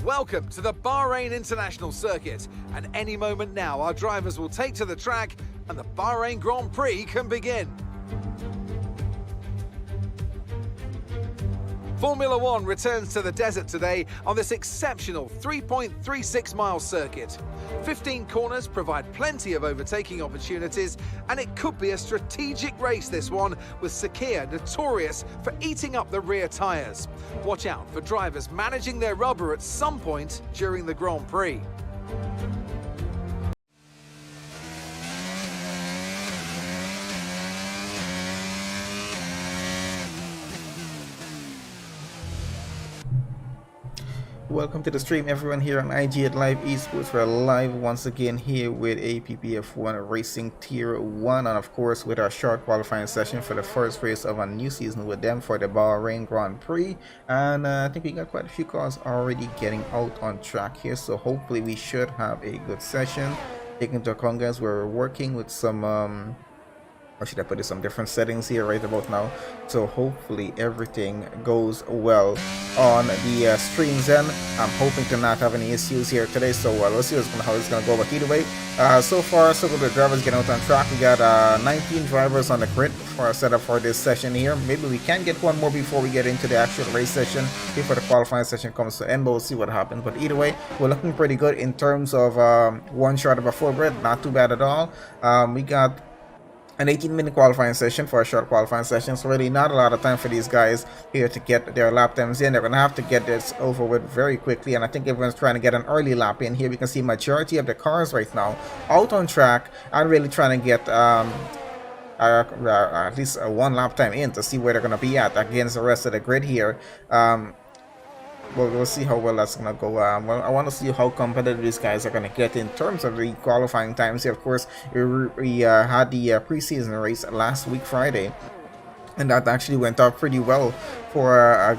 Welcome to the Bahrain International Circuit, and any moment now our drivers will take to the track and the Bahrain Grand Prix can begin. Formula One returns to the desert today on this exceptional 3.36-mile circuit. 15 corners provide plenty of overtaking opportunities, and it could be a strategic race, this one, with Sakhir notorious for eating up the rear tyres. Watch out for drivers managing their rubber at some point during the Grand Prix. Welcome to the stream, everyone, here on IG8Live Esports. We're live once again here with APPF1 Racing Tier 1, and of course with our short qualifying session for the first race of a new season with them for the Bahrain Grand Prix. And I think we got quite a few cars already getting out on track here, so hopefully we should have a good session. Taking into account, guys, we're working with some or should I put in some different settings here right about now, so hopefully everything goes well on the streams end. I'm hoping to not have any issues here today, so let's see how it's gonna go. But either way, so far so good. The drivers getting out on track. We got 19 drivers on the grid for our setup for this session here. Maybe we can get one more before we get into the actual race session, before the qualifying session comes to end, but we'll see what happens. But either way, we're looking pretty good in terms of one shot of a full grid. Not too bad at all. We got an 18-minute qualifying session for a short qualifying session, so really not a lot of time for these guys here to get their lap times in. They're going to have to get this over with very quickly, and I think everyone's trying to get an early lap in here. We can see majority of the cars right now out on track and really trying to get at least one lap time in to see where they're going to be at against the rest of the grid here. We'll see how well that's gonna go. Well, I want to see how competitive these guys are gonna get in terms of the qualifying times here. Of course, we had the preseason race last week Friday, and that actually went off pretty well for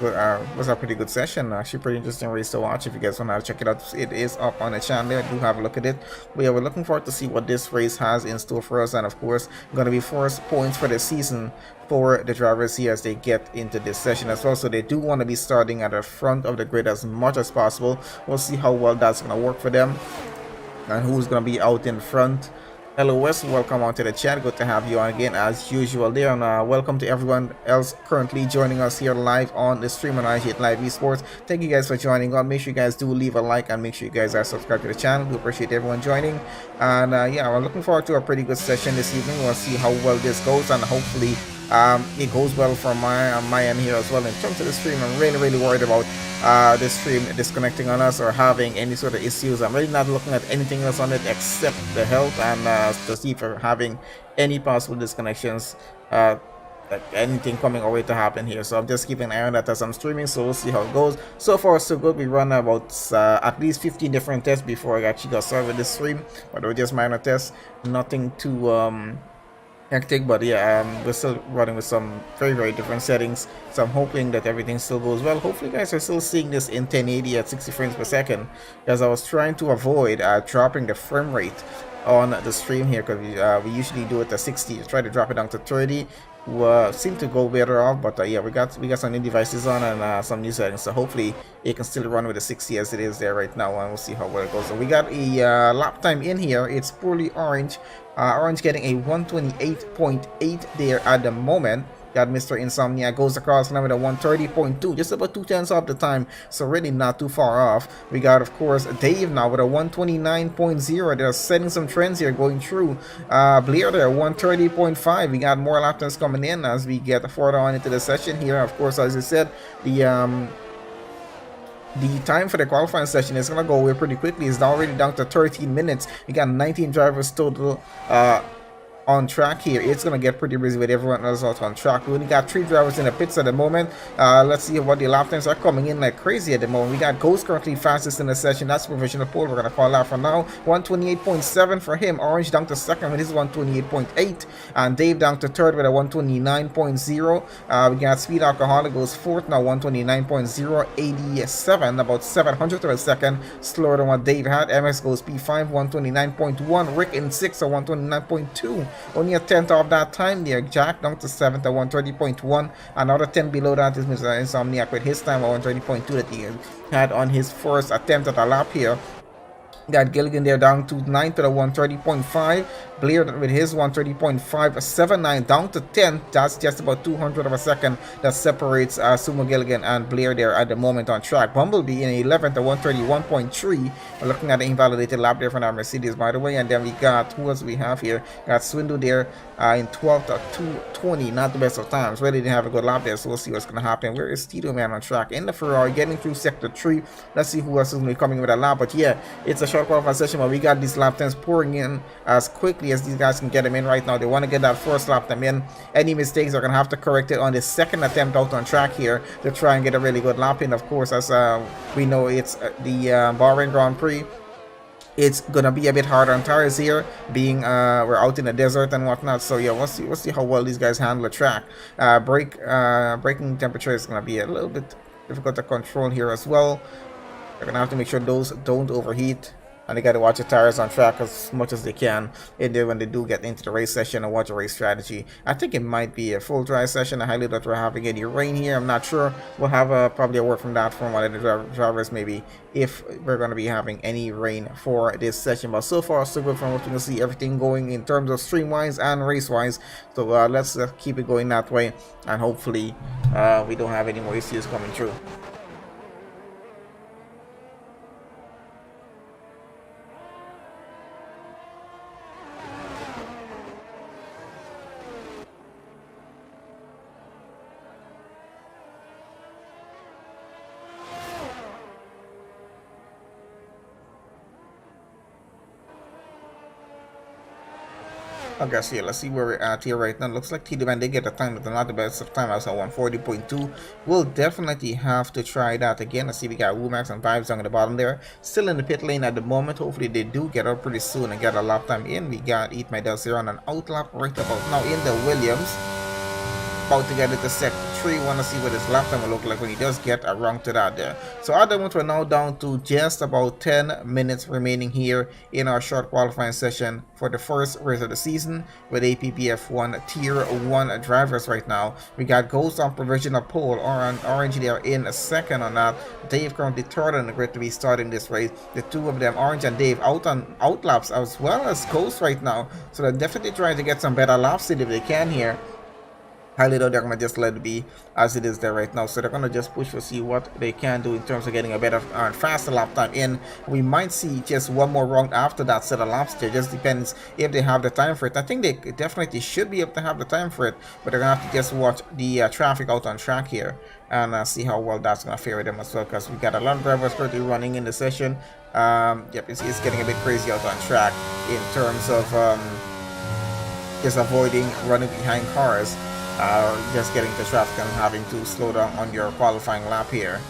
was a pretty good session. Actually, pretty interesting race to watch. If you guys want to check it out, it is up on the channel there. Do have a look at it. But yeah, we're looking forward to see what this race has in store for us, and of course, going to be first points for the season for the drivers here as they get into this session as well. So they do want to be starting at the front of the grid as much as possible. We'll see how well that's going to work for them and who's going to be out in front. Hello Wes, welcome on to the chat. Good to have you on again as usual there, and welcome to everyone else currently joining us here live on the stream on IG8Live Esports. Thank you guys for joining on. Make sure you guys do leave a like and make sure you guys are subscribed to the channel. We appreciate everyone joining, and yeah, we're looking forward to a pretty good session this evening. We'll see how well this goes, and hopefully it goes well from my end here as well. In terms of the stream, I'm really worried about this stream disconnecting on us or having any sort of issues. I'm really not looking at anything else on it except the health and to see if we're having any possible disconnections, like anything coming our way to happen here. So I'm just keeping an eye on that as I'm streaming, so we'll see how it goes. So far so good. We run about at least 15 different tests before I actually got started with this stream, but they were just minor tests, nothing too hectic. But yeah, we're still running with some very different settings, so I'm hoping that everything still goes well. Hopefully you guys are still seeing this in 1080 at 60 frames per second, because I was trying to avoid dropping the frame rate on the stream here, because we usually do it at 60. Try to drop it down to 30. Seem to go better off, but yeah, we got some new devices on and some new settings, so hopefully it can still run with the 60 as it is there right now, and we'll see how well it goes. So we got a lap time in here. It's poorly orange. Orange getting a 128.8 there at the moment. Got Mr. Insomnia goes across now with a 130.2, just about 2/10 off the time, so really not too far off. We got, of course, Dave now with a 129.0. They're setting some trends here going through. Blair there, 130.5. We got more lap times coming in as we get further on into the session here. Of course, as I said, the time for the qualifying session is going to go away pretty quickly. It's already down to 13 minutes. We got 19 drivers total on track here. It's gonna get pretty busy with everyone else out on track. We only got 3 drivers in the pits at the moment. Let's see what the lap times are coming in like crazy at the moment. We got Ghost currently fastest in the session. That's provisional pole. We're gonna call that for now. 128.7 for him. Orange down to second with his 128.8, and Dave down to third with a 129.0. We got Speed Alcoholic goes fourth now, 129.0, 87, about 700 of a second slower than what Dave had. MX goes P5, 129.1. Rick in sixth, or 129.2. Only a tenth of that time there. Jack down to 7th at 130.1. Another 10 below that is Mr. Insomniac with his time at 130.2 that he had on his first attempt at a lap here. Got Gilligan there down to 9th at a 130.5. Blair with his 130.579 down to 10th. That's just about 200 of a second that separates Sumo Gilligan and Blair there at the moment on track. Bumblebee in 11th at 131.3. We're looking at the invalidated lap there from our Mercedes, by the way. And then we got, who else we have here? Got Swindle there in 12th at 220. Not the best of times. Really didn't have a good lap there, so we'll see what's going to happen. Where is Tito Man on track? In the Ferrari, getting through sector 3. Let's see who else is going to be coming with a lap. But yeah, it's a short qualifying session, but we got these lap times pouring in as quickly as these guys can get them in right now. They want to get that first lap them in. Any mistakes are going to have to correct it on the second attempt out on track here to try and get a really good lap in. Of course, as we know, it's the Bahrain Grand Prix. It's gonna be a bit harder on tires here, being we're out in the desert and whatnot. So yeah, we'll see how well these guys handle the track. Braking temperature is gonna be a little bit difficult to control here as well. They're gonna have to make sure those don't overheat, and they gotta watch the tires on track as much as they can. And then when they do get into the race session and watch a race strategy, I think it might be a full dry session. I highly doubt we're having any rain here. I'm not sure. We'll have probably a word from that from one of the drivers, maybe, if we're going to be having any rain for this session. But so far, so good from what we can see. Everything going in terms of stream-wise and race-wise. So let's keep it going that way, and hopefully we don't have any more issues coming through. Okay, so yeah, let's see where we're at here right now. Looks like Tito Man did get a time, but not the best of time. I was at 140.2. We'll definitely have to try that again. Let's see, we got Womax and Vibes down at the bottom there. Still in the pit lane at the moment. Hopefully they do get up pretty soon and get a lap time in. We got Eat My Dust here on an out lap right about now in the Williams. About to get into sector 3. Want to see what his lap time will look like when he does get around to that there. So at the moment, we're now down to just about 10 minutes remaining here in our short qualifying session for the first race of the season with APPF1 tier 1 drivers right now. We got Ghost on provisional pole, or Orange there in a second on that. Dave currently third on the grid to be starting this race. The two of them, Orange and Dave, out on out laps as well as Ghost right now. So they're definitely trying to get some better laps in if they can here. Highly doubt they're going to just let it be as it is there right now. So they're going to just push to see what they can do in terms of getting a better and faster lap time in. We might see just one more round after that set of laps there. Just depends if they have the time for it. I think they definitely should be able to have the time for it, but they're going to have to just watch the traffic out on track here and see how well that's going to fare with them as well, because we got a lot of drivers currently running in the session. Yep, it's getting a bit crazy out on track in terms of just avoiding running behind cars. Just getting to traffic and having to slow down on your qualifying lap here.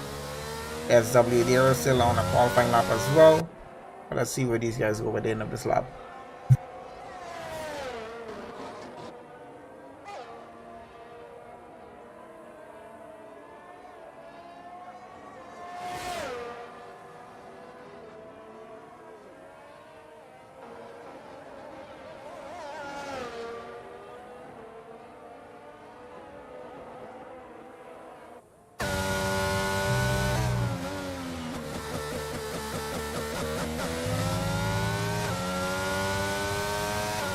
SW there still on a qualifying lap as well. But let's see where these guys go by the end of this lap.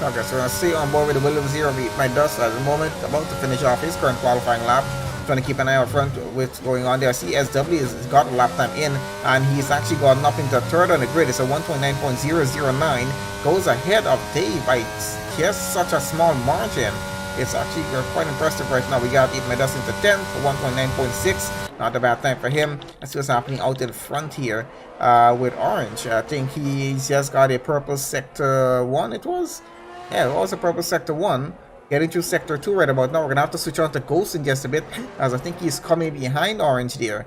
Okay, so I see on board with the Williams here. My Dust at the moment about to finish off his current qualifying lap. Trying to keep an eye out front with what's going on there. CSW has got a lap time in, and he's actually gotten up into third on the grid. It's a 129.009. Goes ahead of Dave by just such a small margin. It's actually quite impressive right now. We got Eat My Dust into 10th for 1.9.6. Not a bad time for him. That's what's happening out in front here with Orange. I think he's just got a purple sector 1, it was? Yeah, it was a purple sector 1. Getting through sector 2 right about now. We're going to have to switch on to Ghost in just a bit, as I think he's coming behind Orange there.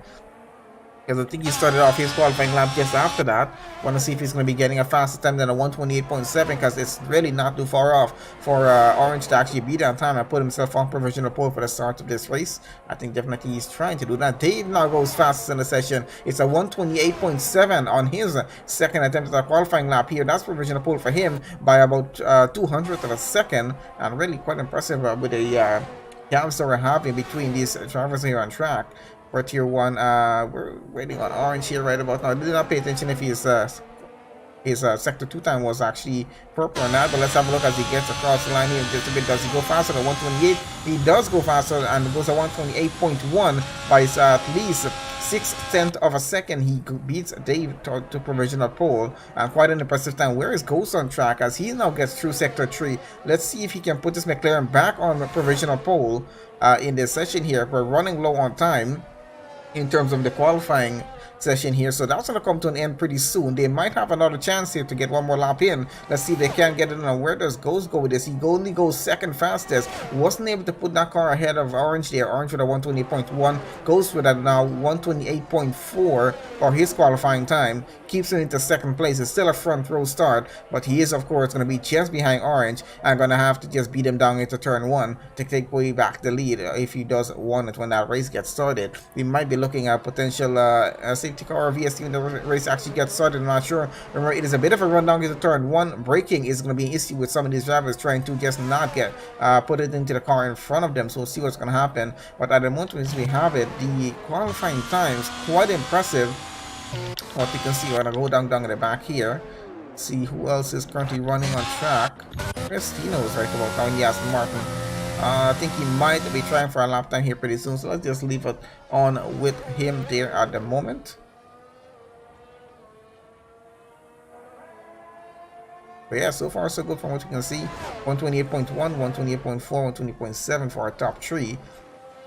because I think he started off his qualifying lap just after that. Want to see if he's going to be getting a faster time than a 128.7, because it's really not too far off for Orange to actually beat that time and put himself on provisional pole for the start of this race. I think definitely he's trying to do that. Dave now goes fastest in the session. It's a 128.7 on his second attempt at a qualifying lap here. That's provisional pole for him by about 200th of a second, and really quite impressive with the gaps that we're having between these drivers here on track. For tier 1, we're waiting on Orange here right about now. I did not pay attention if his sector 2 time was actually purple or not, but let's have a look as he gets across the line here just a bit. Does he go faster than 128? He does go faster and goes at 128.1 by at least 6/10 of a second. He beats Dave to provisional pole, and quite an impressive time. Where is Ghost on track as he now gets through sector 3? Let's see if he can put this McLaren back on provisional pole in this session here. We're running low on time in terms of the qualifying session here, so that's going to come to an end pretty soon. They might have another chance here to get one more lap in. Let's see if they can get it in. Where does Ghost go with this? He only goes second fastest. Wasn't able to put that car ahead of Orange there. Orange with a 128.1, Ghost with a now 128.4 for his qualifying time. Keeps him into second place. It's still a front row start, but he is of course going to be just behind Orange and going to have to just beat him down into turn 1 to take way back the lead if he does want it when that race gets started. We might be looking at potential safety car or VST when the race actually gets started. I'm not sure. Remember, it is a bit of a run down into turn 1. Braking is going to be an issue with some of these drivers trying to just not get put it into the car in front of them, so we'll see what's going to happen. But at the moment as we have it, the qualifying times quite impressive. What you can see, we're going to go down in the back here, see who else is currently running on track. Cristino's right about now. Yes, Martin. I think he might be trying for a lap time here pretty soon, so let's just leave it on with him there at the moment. But yeah, so far so good from what you can see. 128.1, 128.4, 120.7 for our top 3,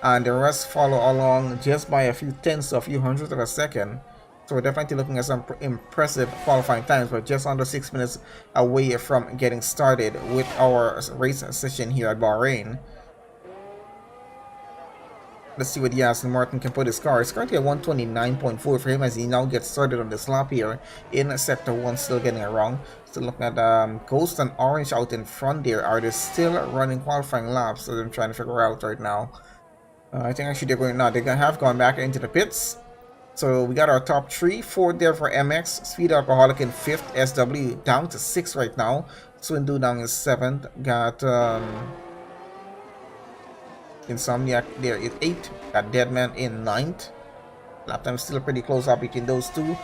and the rest follow along just by a few tenths, a few hundredths of a second. So we're definitely looking at some impressive qualifying times. We're just under 6 minutes away from getting started with our race session here at Bahrain. Let's see what Aston Martin can put his car. It's currently at 129.4 for him as he now gets started on this lap here in sector 1. Still getting it wrong. Still looking at Ghost and Orange out in front there. Are they still running qualifying laps? So I'm trying to figure out right now. I think actually they're going now. They're gonna have gone back into the pits. So we got our top 3, 4 there for MX, Speed Alcoholic in 5th, SW down to 6 right now, Swindu down in 7th, got Insomniac there in 8th, got Deadman in 9th, lap time still pretty close up between those two.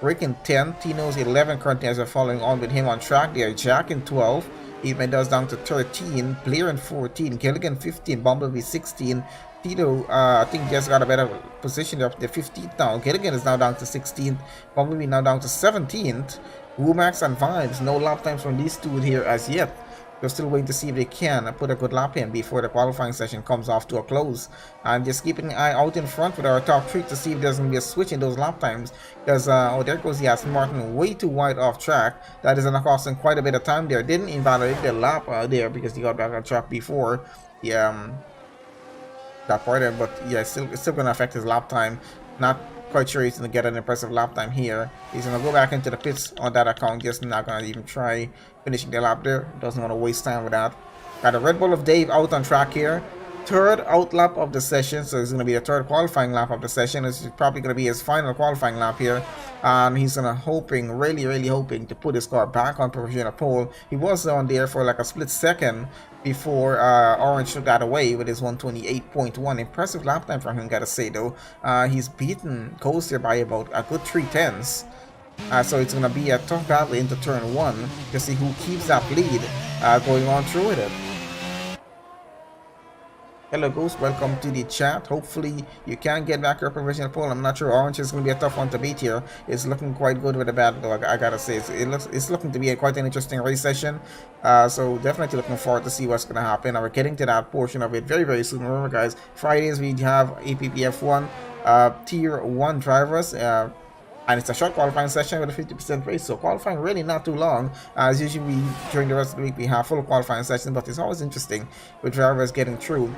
Rick in 10th, Tino's 11 currently as we're following on with him on track there, Jack in 12th, Eatman does down to 13, Blair in 14, Gilligan 15, Bumblebee 16, Tito, I think just got a better position up to 15th now. Gilligan is now down to 16th. Bumblebee now down to 17th. Womax and Vibes, no lap times from these two here as yet. We're still waiting to see if they can put a good lap in before the qualifying session comes off to a close. I'm just keeping an eye out in front with our top 3 to see if there's going to be a switch in those lap times. Because, oh, there goes the Aston Martin way too wide off track. That is going to cost him quite a bit of time there. Didn't invalidate the lap there because he got back on track before that part there, but yeah, it's still going to affect his lap time. Not quite sure he's going to get an impressive lap time here. He's going to go back into the pits on that account, just not going to even try finishing the lap there. Doesn't want to waste time with that. Got a Red Bull of Dave out on track here. Third out lap of the session, so it's going to be the third qualifying lap of the session. It's probably going to be his final qualifying lap here. He's going to really hoping to put his car back on provisional pole. He was on there for like a split second before Orange took that away with his 128.1. Impressive lap time from him, gotta say though. He's beaten Ghost here by about a good 3/10. So it's going to be a tough battle into turn 1 to see who keeps that lead going on through with it. Hello Ghost, welcome to the chat. Hopefully you can get back your provisional pole. I'm not sure. Orange is going to be a tough one to beat here. It's looking quite good with the battle though, I gotta say. It's looking to be quite an interesting race session. So definitely looking forward to see what's going to happen. And we're getting to that portion of it very soon. Remember guys, Fridays we have APPF1 tier 1 drivers. And it's a short qualifying session with a 50% race, so qualifying really not too long. As usually during the rest of the week we have full qualifying sessions, but it's always interesting with drivers getting through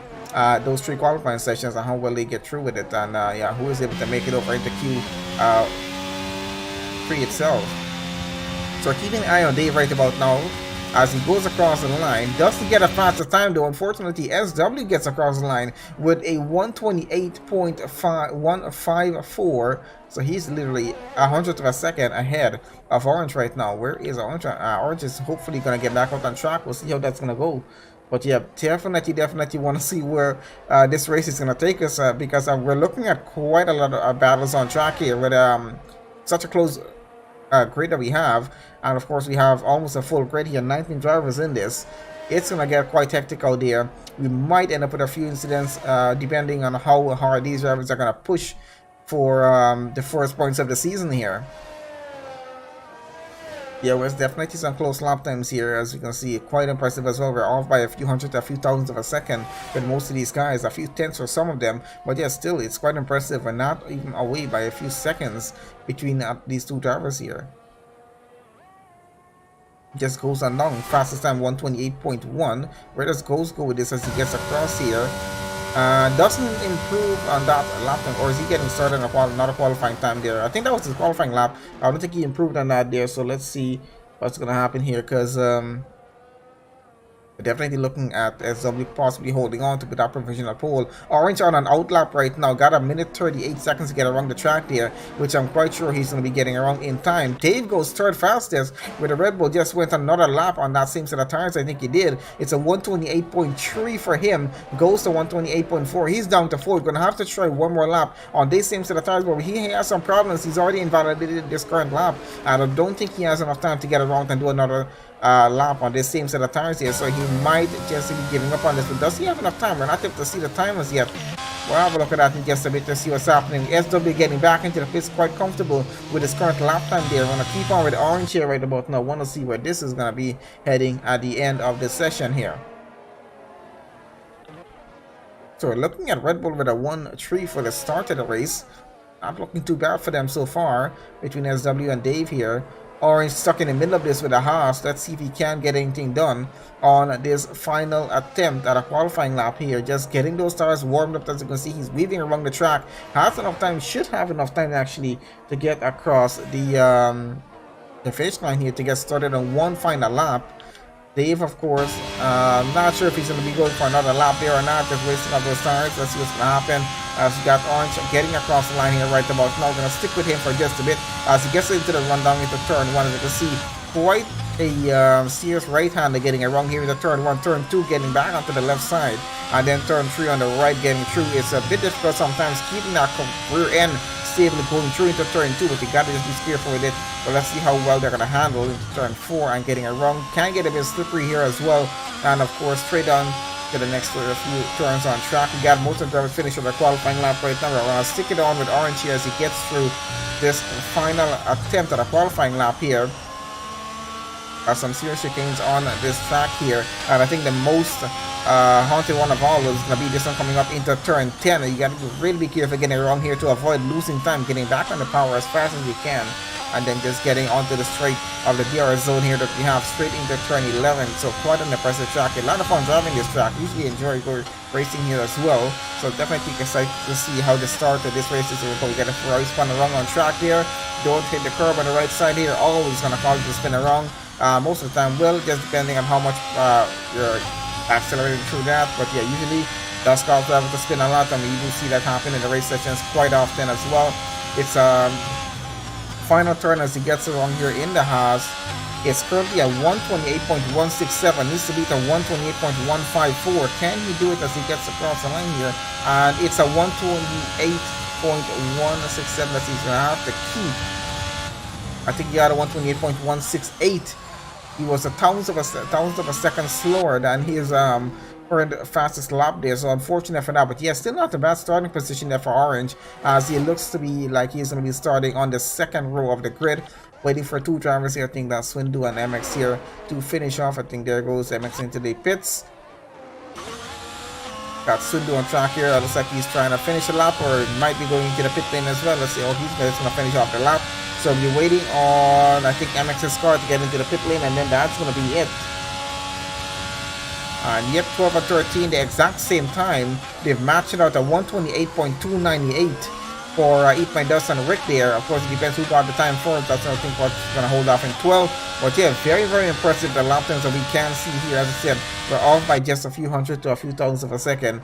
those 3 qualifying sessions and how well they get through with it, and yeah, who is able to make it over into Q3 itself. So keeping an eye on Dave right about now as he goes across the line. Doesn't get a faster time though. Unfortunately, SW gets across the line with a 128.154. So he's literally 100th of a second ahead of Orange right now. Where is Orange? Orange is hopefully going to get back out on track. We'll see how that's going to go. But yeah, definitely want to see where this race is going to take us because we're looking at quite a lot of battles on track here with such a close grid that we have, and of course we have almost a full grid here, 19 drivers in this. It's gonna get quite hectic out there. We might end up with a few incidents depending on how hard these drivers are gonna push for the first points of the season here. Yeah, there's definitely some close lap times here, as you can see, quite impressive as well. We're off by a few hundred to a few thousandths of a second with most of these guys, a few tenths for some of them, but yeah, still it's quite impressive. We're not even away by a few seconds between these 2 drivers here. Just goes on down, fastest time 128.1. Where does Ghost go with this as he gets across here? Doesn't improve on that lap time, or is he getting started on another qualifying time there? I think that was his qualifying lap. I don't think he improved on that there, so let's see what's gonna happen here, because we're definitely looking at SW possibly holding on to that provisional pole. Orange on an outlap right now, got a minute 38 seconds to get around the track there, which I'm quite sure he's going to be getting around in time. Dave goes 3rd fastest, with the Red Bull just went another lap on that same set of tires. I think he did. It's a 128.3 for him, goes to 128.4. He's down to 4. Going to have to try one more lap on this same set of tires, but he has some problems. He's already invalidated this current lap, and I don't think he has enough time to get around and do another lap on this same set of tires here, so he might just be giving up on this. But does he have enough time? We're not able to see the timers yet. We'll have a look at that in just a bit to see what's happening. SW getting back into the pits quite comfortable with his current lap time there. We're going to keep on with Orange here right about now. Want to see where this is going to be heading at the end of the session here. So we're looking at Red Bull with a 1-3 for the start of the race. Not looking too bad for them so far between SW and Dave here. Orange stuck in the middle of this with a Haas. Let's see if he can get anything done on this final attempt at a qualifying lap here. Just getting those tires warmed up. As you can see, he's weaving around the track. Has enough time, should have enough time actually to get across the finish line here to get started on one final lap. Dave, of course, not sure if he's going to be going for another lap there or not, just wasting up those tires. Let's see what's going to happen. As we got Orange getting across the line here right about now. Going to stick with him for just a bit as he gets into the rundown into turn 1. As you can see, quite a serious right-hander getting around here in the turn 1, turn 2, getting back onto the left side, and then turn 3 on the right getting through. It's a bit difficult sometimes keeping that rear end stably going through into turn 2, but you got to just be careful with it. But let's see how well they're going to handle into turn 4 and getting around. Can get a bit slippery here as well, and of course straight on to the next few turns on track. We got most of the drivers finished with their qualifying lap right now. We're going to stick it on with Orange here as he gets through this final attempt at a qualifying lap here. Some serious chicanes on this track here, and I think the most haunted one of all is going to be this one coming up into turn 10. You got to really be careful getting around here to avoid losing time, getting back on the power as fast as you can, and then just getting onto the straight of the DRS zone here that we have straight into turn 11. So quite an impressive track. A lot of fun driving this track. Usually enjoy racing here as well. So definitely excited to see how the start of this race is. We get a Ferrari spun around on track there. Don't hit the curb on the right side here. Always gonna cause you to spin around. Most of the time will, just depending on how much you're accelerating through that. But yeah, usually does cause driver to spin a lot, and we do see that happen in the race sessions quite often as well. It's final turn as he gets around here in the Haas. It's currently at 128.167, needs to beat a 128.154. Can he do it as he gets across the line here? And it's a 128.167 that he's gonna have to keep. I think he got a 128.168. He was a thousandth of a second slower than his current fastest lap there, so unfortunate for that. But yeah, still not a bad starting position there for Orange, as he looks to be like he's going to be starting on the second row of the grid, waiting for 2 drivers here. I think that's Swindu and MX here to finish off. I think there goes MX into the pits. Got Swindu on track here. It looks like he's trying to finish a lap, or might be going into the pit lane as well. Let's see. Oh, he's going to finish off the lap. So we're waiting on, I think, MX's car to get into the pit lane, and then that's going to be it. And yet 12 and 13, the exact same time, they've matched it out at 128.298 for Eat My Dust and Rick there. Of course, it depends who got the time first. That's, I think, what's going to hold off in 12. But yeah, very, very impressive, the lap times that we can see here. As I said, we're off by just a few hundred to a few thousandths of a second.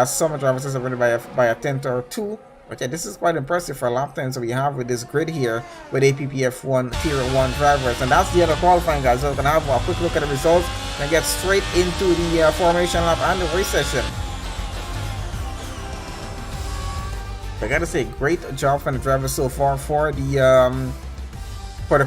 Some drivers are already by a tenth or two. But yeah, this is quite impressive for lap times that we have with this grid here with APPF1 Tier 1 drivers. And that's the other qualifying, guys. So we're going to have a quick look at the results and get straight into the formation lap and the race session. I gotta say, great job from the drivers so far for the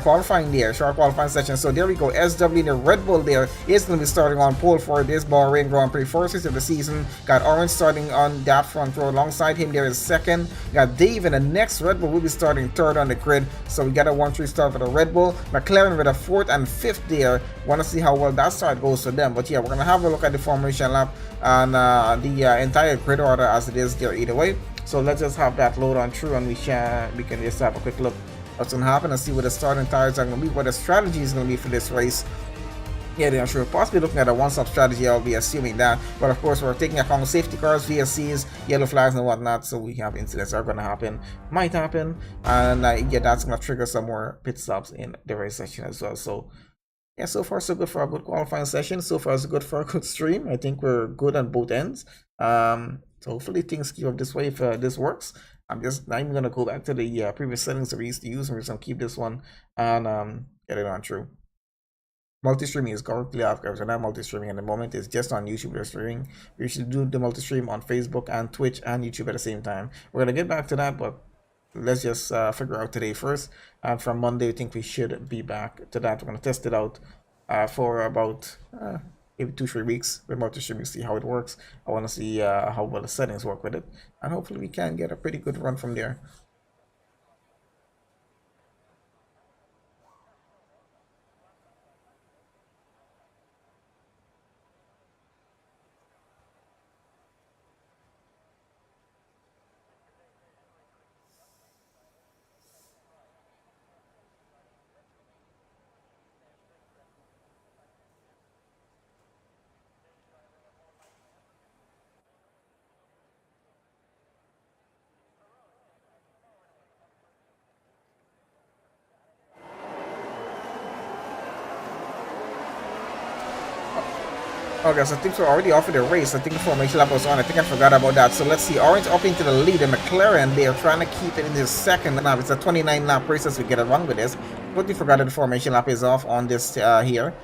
qualifying there, short qualifying session. So there we go, SW, the Red Bull there is going to be starting on pole for this Bahrain Grand Prix, first race of the season. Got Orange starting on that front row. Alongside him there is second. Got Dave, and the next Red Bull will be starting third on the grid. So we got a 1-3 start for the Red Bull. McLaren with a fourth and fifth there. Want to see how well that start goes for them. But yeah, we're going to have a look at the formation lap and the entire grid order as it is there either way. So let's just have that load on through, and we can just have a quick look what's going to happen and see what the starting tires are going to be, what the strategy is going to be for this race. Yeah, they're sure possibly looking at a one-stop strategy. I'll be assuming that, but of course we're taking account safety cars, VSCs, yellow flags and whatnot, so we have incidents that are going to happen, might happen, and yeah, that's going to trigger some more pit stops in the race session as well. So yeah, so far so good for a good qualifying session. So far so good for a good stream. I think we're good on both ends. So hopefully things keep up this way if this works. I'm even gonna go back to the previous settings that we used to use, and we're just gonna keep this one and get it on true. Multi-streaming is currently off, guys. We're not multi-streaming at the moment. It's just on YouTube we're streaming. We should do the multi-stream on Facebook and Twitch and YouTube at the same time. We're gonna get back to that, but let's just figure out today first. And from Monday, I think we should be back to that. We're gonna test it out for about maybe 2-3 weeks with multi-streaming, see how it works. I want to see how well the settings work with it, and hopefully we can get a pretty good run from there. Okay, so I think we're already off of the race. I think the formation lap was on. I think I forgot about that. So let's see. Orange up into the lead, and McLaren, they are trying to keep it in the second lap. It's a 29 lap race as we get along with this. But we forgot that the formation lap is off on this here.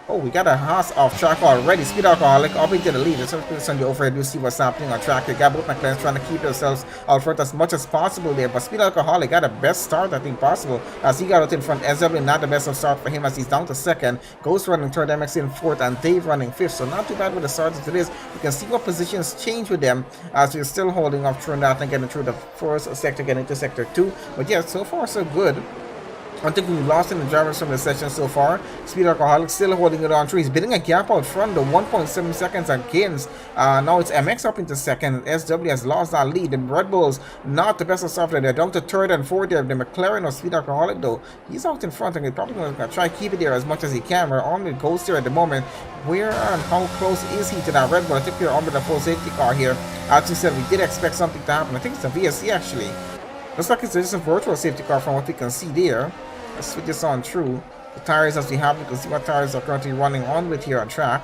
Oh, we got a Haas off track already. Speed Alcoholic up into the lead. Let's just on the overhead to see what's happening on track. We got both McLaren trying to keep themselves out front as much as possible there. But Speed Alcoholic got the best start I think possible as he got out in front. SW not the best of start for him as he's down to second. Ghost running third, MX in fourth, and Dave running fifth. So not too bad with the start as it is. You can see what positions change with them as we're still holding up through that and getting through the first sector, getting into sector 2. But yeah, so far so good. I think we've lost in the drivers from the session so far. Speed Alcoholic still holding it on through. He's bidding a gap out front, the 1.7 seconds against. Now it's MX up into second. SW has lost that lead. The Red Bulls not the best of software. They're down to third and fourth there. The McLaren or Speed Alcoholic though, he's out in front and he's probably going to try to keep it there as much as he can. We're on with Ghost here at the moment. Where and how close is he to that Red Bull? I think we're on with the full safety car here. As we said, we did expect something to happen. I think it's a VSC actually. Looks like it's just a virtual safety car from what we can see there. Let's switch this on through. The tires as we have, you can see what tires are currently running on with here on track.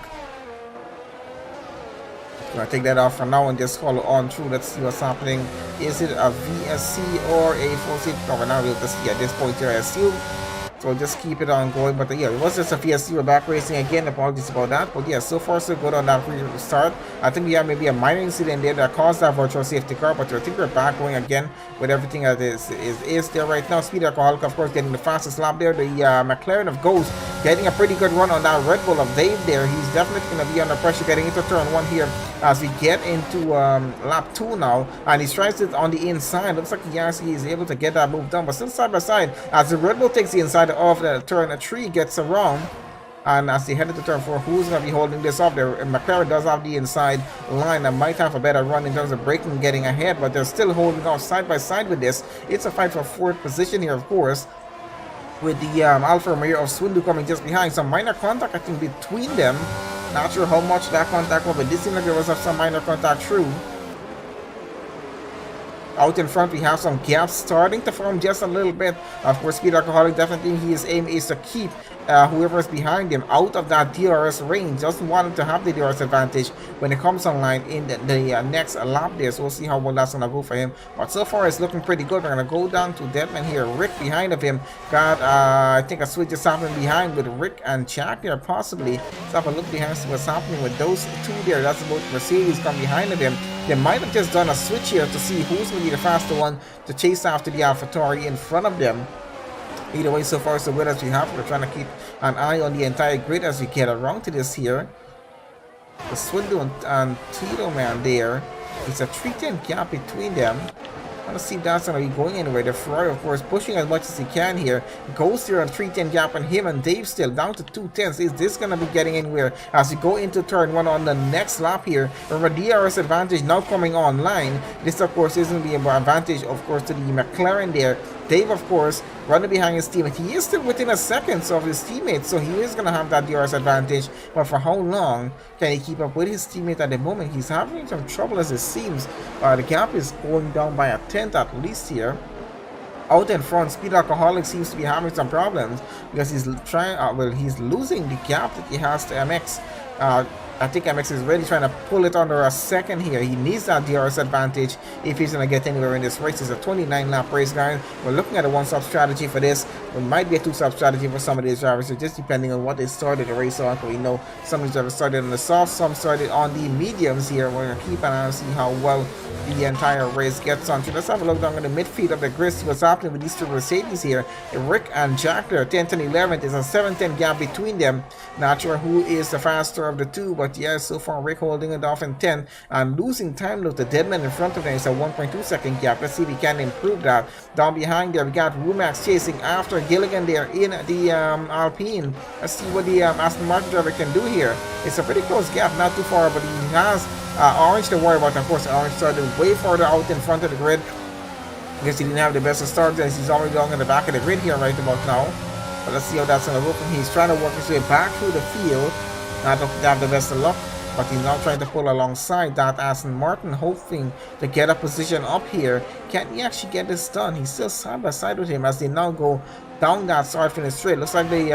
I'm going to take that off for now and just follow on through. Let's see what's happening. Is it a VSC or a full safety car? We're not able to see at this point here, I assume. So just keep it on going. But yeah, it was just a VSC. We're back racing again. Apologies about that. But yeah, so far so good on that start. I think we have maybe a minor incident there that caused that virtual safety car. But I think we're back going again with everything that is there right now. Speed Alcoholic, of course, getting the fastest lap there. The McLaren of Ghost getting a pretty good run on that Red Bull of Dave there. He's definitely going to be under pressure getting into turn 1 here as we get into lap 2 now. And he tries it on the inside. Looks like he is able to get that move done. But still side by side as the Red Bull takes the inside of the turn 3, gets around, and as they head into turn 4, who's going to be holding this off there? McLaren does have the inside line and might have a better run in terms of braking and getting ahead, but they're still holding off side by side with this. It's a fight for 4th position here, of course. with the Alfa Romeo of Swindu coming just behind. Some minor contact, I think, between them. Not sure how much that contact was, but this seems like there was some minor contact through. Out in front, we have some gaps starting to form just a little bit. Of course, Speed Alcoholic definitely his aim is to keep whoever is behind him out of that DRS range. Doesn't want him to have the DRS advantage when it comes online in the next lap there. So we'll see how well that's going to go for him. But so far, it's looking pretty good. We're going to go down to Deadman here. Rick behind of him. Got, I think a switch is happening behind with Rick and Jack there, possibly. Let's have a look behind, see what's happening with those two there. That's about Mercedes come behind of him. They might have just done a switch here to see who's going to be the faster one to chase after the AlphaTauri in front of them. Either way, so far so good as we have. We're trying to keep an eye on the entire grid as we get around to this here. The Swindle and Tito man there. It's a 310 gap between them. I want to see if that's going to be going anywhere. The Ferrari, of course, pushing as much as he can here. Goes there on 310 gap, and him and Dave still down to 210s. Is this going to be getting anywhere as we go into turn one on the next lap here? Remember, DRS advantage now coming online. This, of course, is going to be an advantage, of course, to the McLaren there. Dave, of course, running behind his teammate. He is still within a second of his teammate, so he is going to have that DRS advantage. But for how long can he keep up with his teammate at the moment? He's having some trouble as it seems. The gap is going down by a tenth at least here. Out in front, Speed Alcoholic seems to be having some problems because he's trying. Well, he's losing the gap that he has to MX. I think MX is really trying to pull it under a second here. He needs that DRS advantage if he's going to get anywhere in this race. It's a 29 lap race, guys. We're looking at a one-stop strategy for this. It might be a two-stop strategy for some of these drivers, just depending on what they started the race on. We know some of these drivers started on the soft, some started on the mediums here. We're going to keep an eye and see how well the entire race gets on. So let's have a look down in the midfield of the grid, see what's happening with these two Mercedes here. Rick and Jack there, 10th and 11th. There's a 7-10 gap between them. Not sure who is the faster of the two, but yeah, so far Rick holding it off in 10 and losing time though. The Deadman in front of them is a 1.2 second gap. Let's see if we can improve that. Down behind there, we got Rumax chasing after Gilligan there in the Alpine. Let's see what the Aston Martin driver can do here. It's a pretty close gap, not too far, but he has Orange to worry about. Of course, Orange started way further out in front of the grid because he didn't have the best of starts, and he's already along in the back of the grid here right about now. But let's see how that's going to work. He's trying to work his way back through the field. Not looking to have the best of luck, but he's now trying to pull alongside that Aston Martin, hoping to get a position up here. Can he actually get this done? He's still side by side with him as they now go down that start finish straight. Looks like the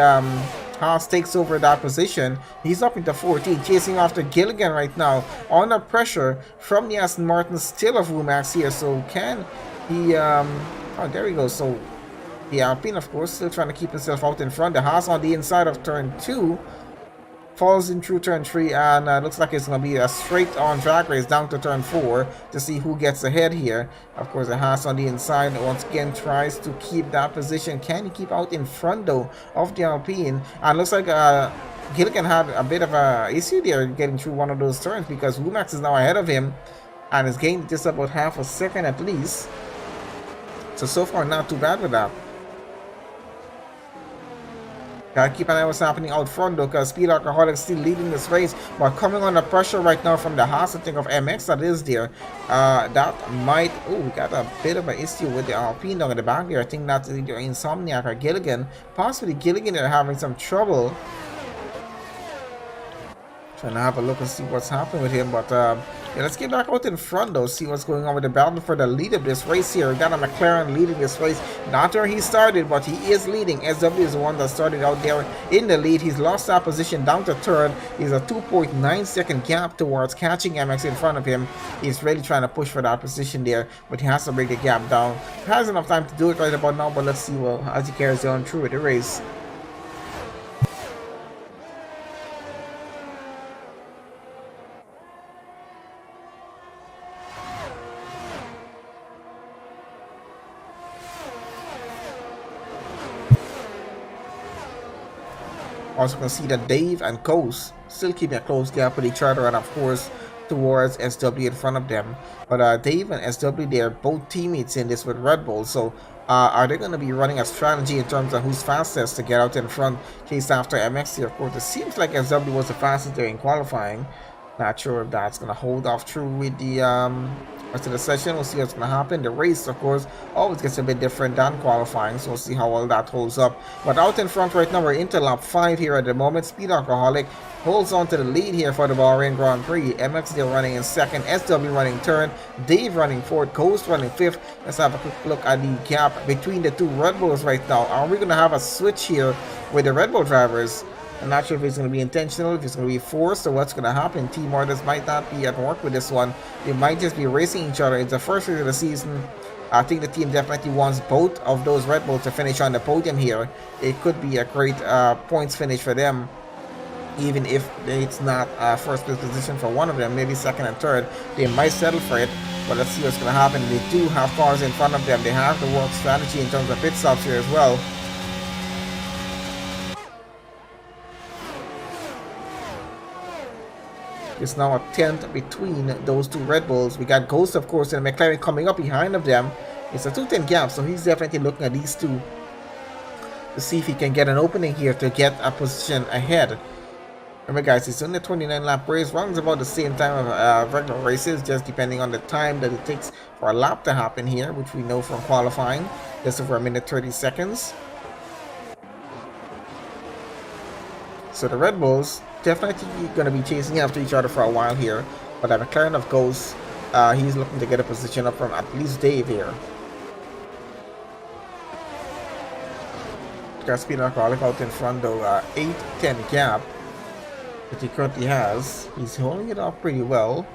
Haas takes over that position. He's up into 14, chasing after Gilligan right now. Under pressure from the Aston Martin, still of Rumax here. So can he? Oh, there we go. So the Alpine, of course, still trying to keep himself out in front. The Haas on the inside of turn 2. Falls in through turn 3, and looks like it's going to be a straight on drag race down to turn 4 to see who gets ahead here. Of course, the Haas on the inside once again tries to keep that position. Can he keep out in front though of the Alpine? And looks like Gilligan had a bit of a issue there getting through one of those turns because Rumax is now ahead of him and is gained just about half a second at least. So far not too bad with that. Gotta keep an eye on what's happening out front though, because Speed Alcoholic still leading this race, but coming under pressure right now from the Haas, I think of MX that is there. That might, oh, we got a bit of an issue with the Alpine down in the back there. I think that's either Insomniac or Gilligan. Possibly Gilligan are having some trouble. Trying to have a look and see what's happening with him, but yeah, let's get back out in front though, see what's going on with the battle for the lead of this race here. We got a McLaren leading this race, not where he started, but he is leading. SW is the one that started out there in the lead. He's lost that position down to third. He's a 2.9 second gap towards catching MX in front of him. He's really trying to push for that position there, but he has to break the gap down. He has enough time to do it right about now, but let's see well as he carries on through the race. Also can see that Dave and Coase still keeping a close gap with each other, and of course towards SW in front of them. But Dave and SW, they're both teammates in this with Red Bull, so are they going to be running a strategy in terms of who's fastest to get out in front, chase after MX here? Of course, it seems like SW was the fastest there in qualifying. Not sure if that's going to hold off true with the rest of the session. We'll see what's going to happen. The race, of course, always gets a bit different than qualifying, so we'll see how all that holds up. But out in front right now, we're into lap 5 here at the moment. Speed Alcoholic holds on to the lead here for the Bahrain Grand Prix. MX still running in second, SW running third, Dave running fourth, Ghost running fifth. Let's have a quick look at the gap between the two Red Bulls right now. Are we going to have a switch here with the Red Bull drivers? I'm not sure if it's going to be intentional, if it's going to be forced, or what's going to happen. Team Orders might not be at work with this one. They might just be racing each other. It's the first race of the season. I think the team definitely wants both of those Red Bulls to finish on the podium here. It could be a great points finish for them, even if it's not first place position for one of them, maybe second and third. They might settle for it, but let's see what's going to happen. They do have cars in front of them. They have the work strategy in terms of pit stops here as well. It's now a 10th between those two Red Bulls. We got Ghost, of course, and McLaren coming up behind of them. It's a 2-10 gap, so he's definitely looking at these two to see if he can get an opening here to get a position ahead. Remember, guys, it's only a 29-lap race, runs about the same time of regular races, just depending on the time that it takes for a lap to happen here, which we know from qualifying, just over a minute 30 seconds. So the Red Bulls definitely going to be chasing after each other for a while here, but the McLaren of Ghost, he's looking to get a position up from at least Dave here. Got Speed Alcoholic out in front though, 8-10 gap that he currently has. He's holding it up pretty well.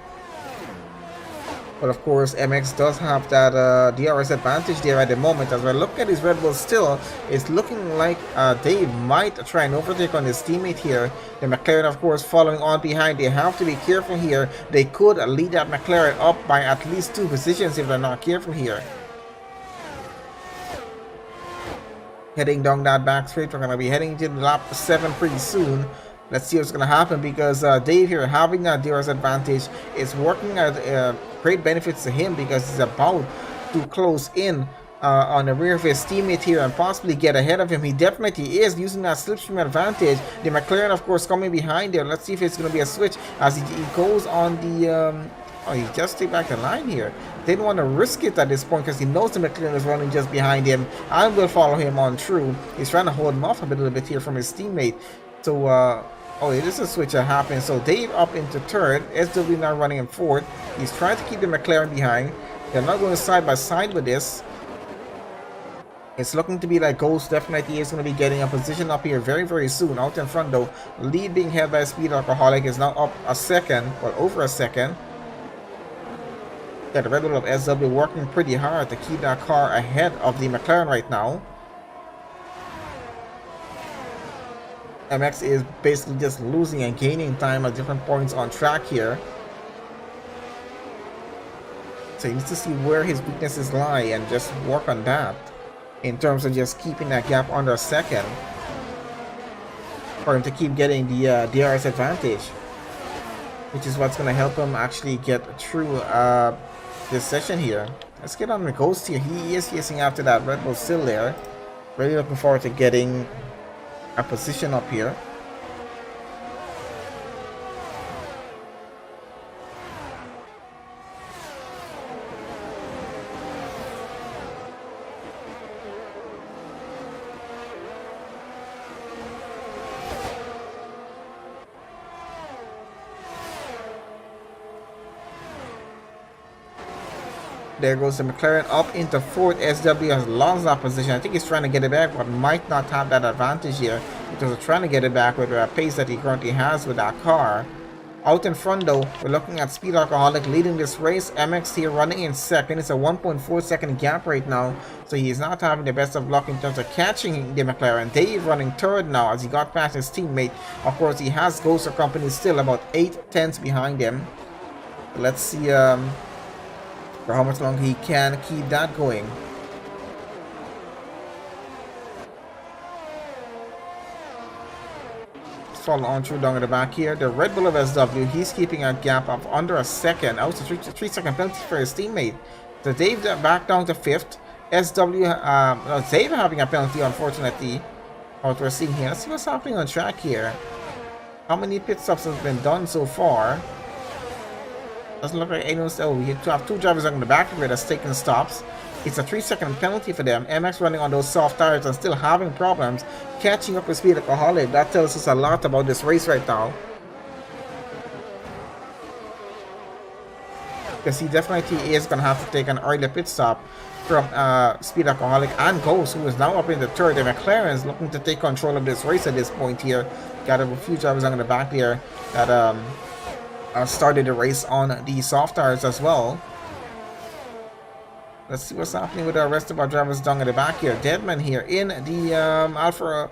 But of course, MX does have that DRS advantage there at the moment. As we're looking at his Red Bull still, it's looking like Dave might try and overtake on his teammate here. The McLaren, of course, following on behind. They have to be careful here. They could lead that McLaren up by at least 2 positions if they're not careful here. Heading down that back straight, we're going to be heading to lap 7 pretty soon. Let's see what's going to happen, because Dave here having that DRS advantage is working at great benefits to him, because he's about to close in on the rear of his teammate here and possibly get ahead of him. He definitely is using that slipstream advantage. The McLaren, of course, coming behind there. Let's see if it's going to be a switch as he goes on the... oh, he just stayed back the line here. Didn't want to risk it at this point because he knows the McLaren is running just behind him and will follow him on through. He's trying to hold him off a little bit here from his teammate. So, oh, it is a switch that happened. So Dave up into third. SW now running in fourth. He's trying to keep the McLaren behind. They're not going side by side with this. It's looking to be like Ghost definitely is going to be getting a position up here very, very soon. Out in front though. Lead being held by Speed Alcoholic is now up a second. Well, over a second. Yeah, the Red Bull of SW working pretty hard to keep that car ahead of the McLaren right now. MX is basically just losing and gaining time at different points on track here. So he needs to see where his weaknesses lie and just work on that in terms of just keeping that gap under a second for him to keep getting the DRS advantage, which is what's going to help him actually get through this session here. Let's get on the Ghost here. He is chasing after that Red Bull still there. Really looking forward to getting a position up here. There goes the McLaren up into fourth. SW has lost that position. I think he's trying to get it back, but might not have that advantage here because he's trying to get it back with the pace that he currently has with that car. Out in front though, we're looking at Speed Alcoholic leading this race. MX here running in second. It's a 1.4 second gap right now, so he is not having the best of luck in terms of catching the McLaren. Dave running third now as he got past his teammate. Of course, he has Ghost Company still about 8 tenths behind him. Let's see for how much longer he can keep that going. Follow on through down at the back here. The Red Bull of SW, he's keeping a gap of under a second. Out to 3-second penalty for his teammate. So Dave back down to fifth. SW, Dave having a penalty, unfortunately. What we're seeing here. Let's see what's happening on track here. How many pit stops have been done so far? Doesn't look like anyone's. Oh, we have two drivers on the back of it that's taking stops. It's a 3-second penalty for them. MX running on those soft tires and still having problems catching up with Speed Alcoholic. That tells us a lot about this race right now. Because he definitely is going to have to take an early pit stop from Speed Alcoholic and Ghost, who is now up in the third. And McLaren's looking to take control of this race at this point here. Got a few drivers on the back there that started the race on the soft tires as well. Let's see what's happening with the rest of our drivers down at the back here. Deadman here in the Alpha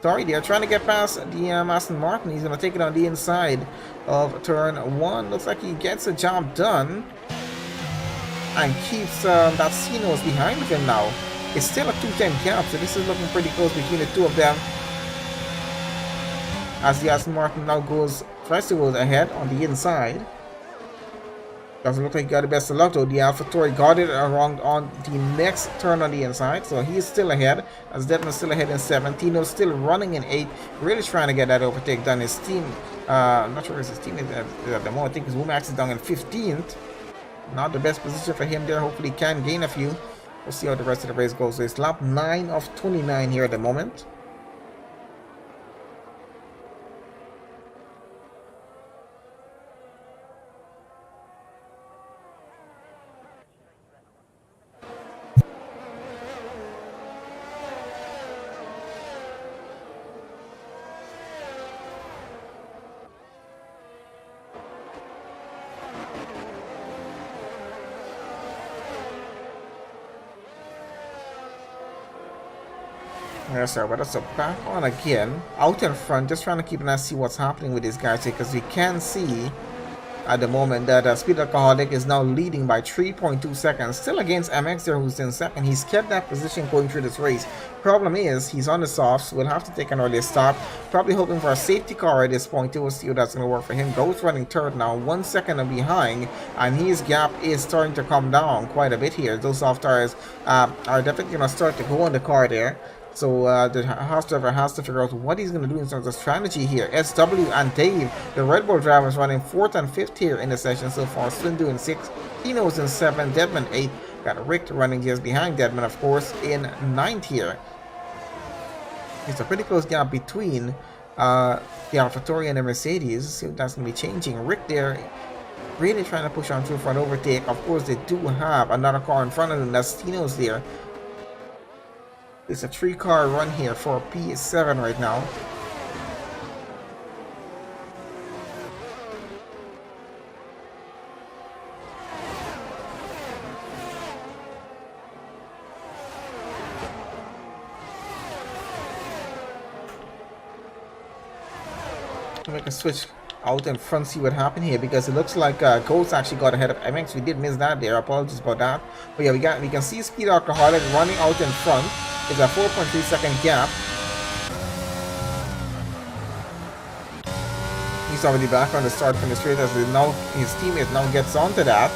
Tauri. They're trying to get past the Aston Martin. He's going to take it on the inside of turn 1. Looks like he gets the job done and keeps that Sino's behind him now. It's still a 2-10 gap, so this is looking pretty close between the two of them. As the Aston Martin now tries to go ahead on the inside. Doesn't look like he got the best of luck though. The AlphaTauri got it around on the next turn on the inside, so he's still ahead. As Deadman's still ahead in 7. Tino's still running in 8, really trying to get that overtake done. His team, I'm not sure if his team is at the moment. I think his Womax is down in 15th. Not the best position for him there. Hopefully he can gain a few. We'll see how the rest of the race goes. So it's lap 9 of 29 here at the moment. Yes, sir, but that's back on again. Out in front, just trying to keep an eye to see what's happening with these guys here, because we can see at the moment that Speed Alcoholic is now leading by 3.2 seconds. Still against MX there, who's in second. He's kept that position going through this race. Problem is, he's on the softs. We'll have to take an early stop. Probably hoping for a safety car at this point. We'll see how that's going to work for him. Ghost running third now, 1 second behind, and his gap is starting to come down quite a bit here. Those soft tires are definitely going to start to go on the car there. So the house driver has to figure out what he's going to do in terms of strategy here. SW and Dave, the Red Bull drivers, running 4th and 5th here in the session so far. Swin doing 6, Tino's in 7, Deadman 8. Got Rick running just behind Deadman, of course, in 9th here. It's a pretty close gap between the AlphaTauri and the Mercedes. Let's see if that's going to be changing. Rick there really trying to push on through for an overtake. Of course, they do have another car in front of them. That's Tino's there. It's a 3-car run here for P7 right now. We can switch out in front, see what happened here, because it looks like Ghost actually got ahead of MX. We did miss that there. Apologies about that. But yeah, we can see Speed Alcoholic running out in front. It's a 4.3 second gap. He's already back on the start from the straight as his teammate now gets onto that.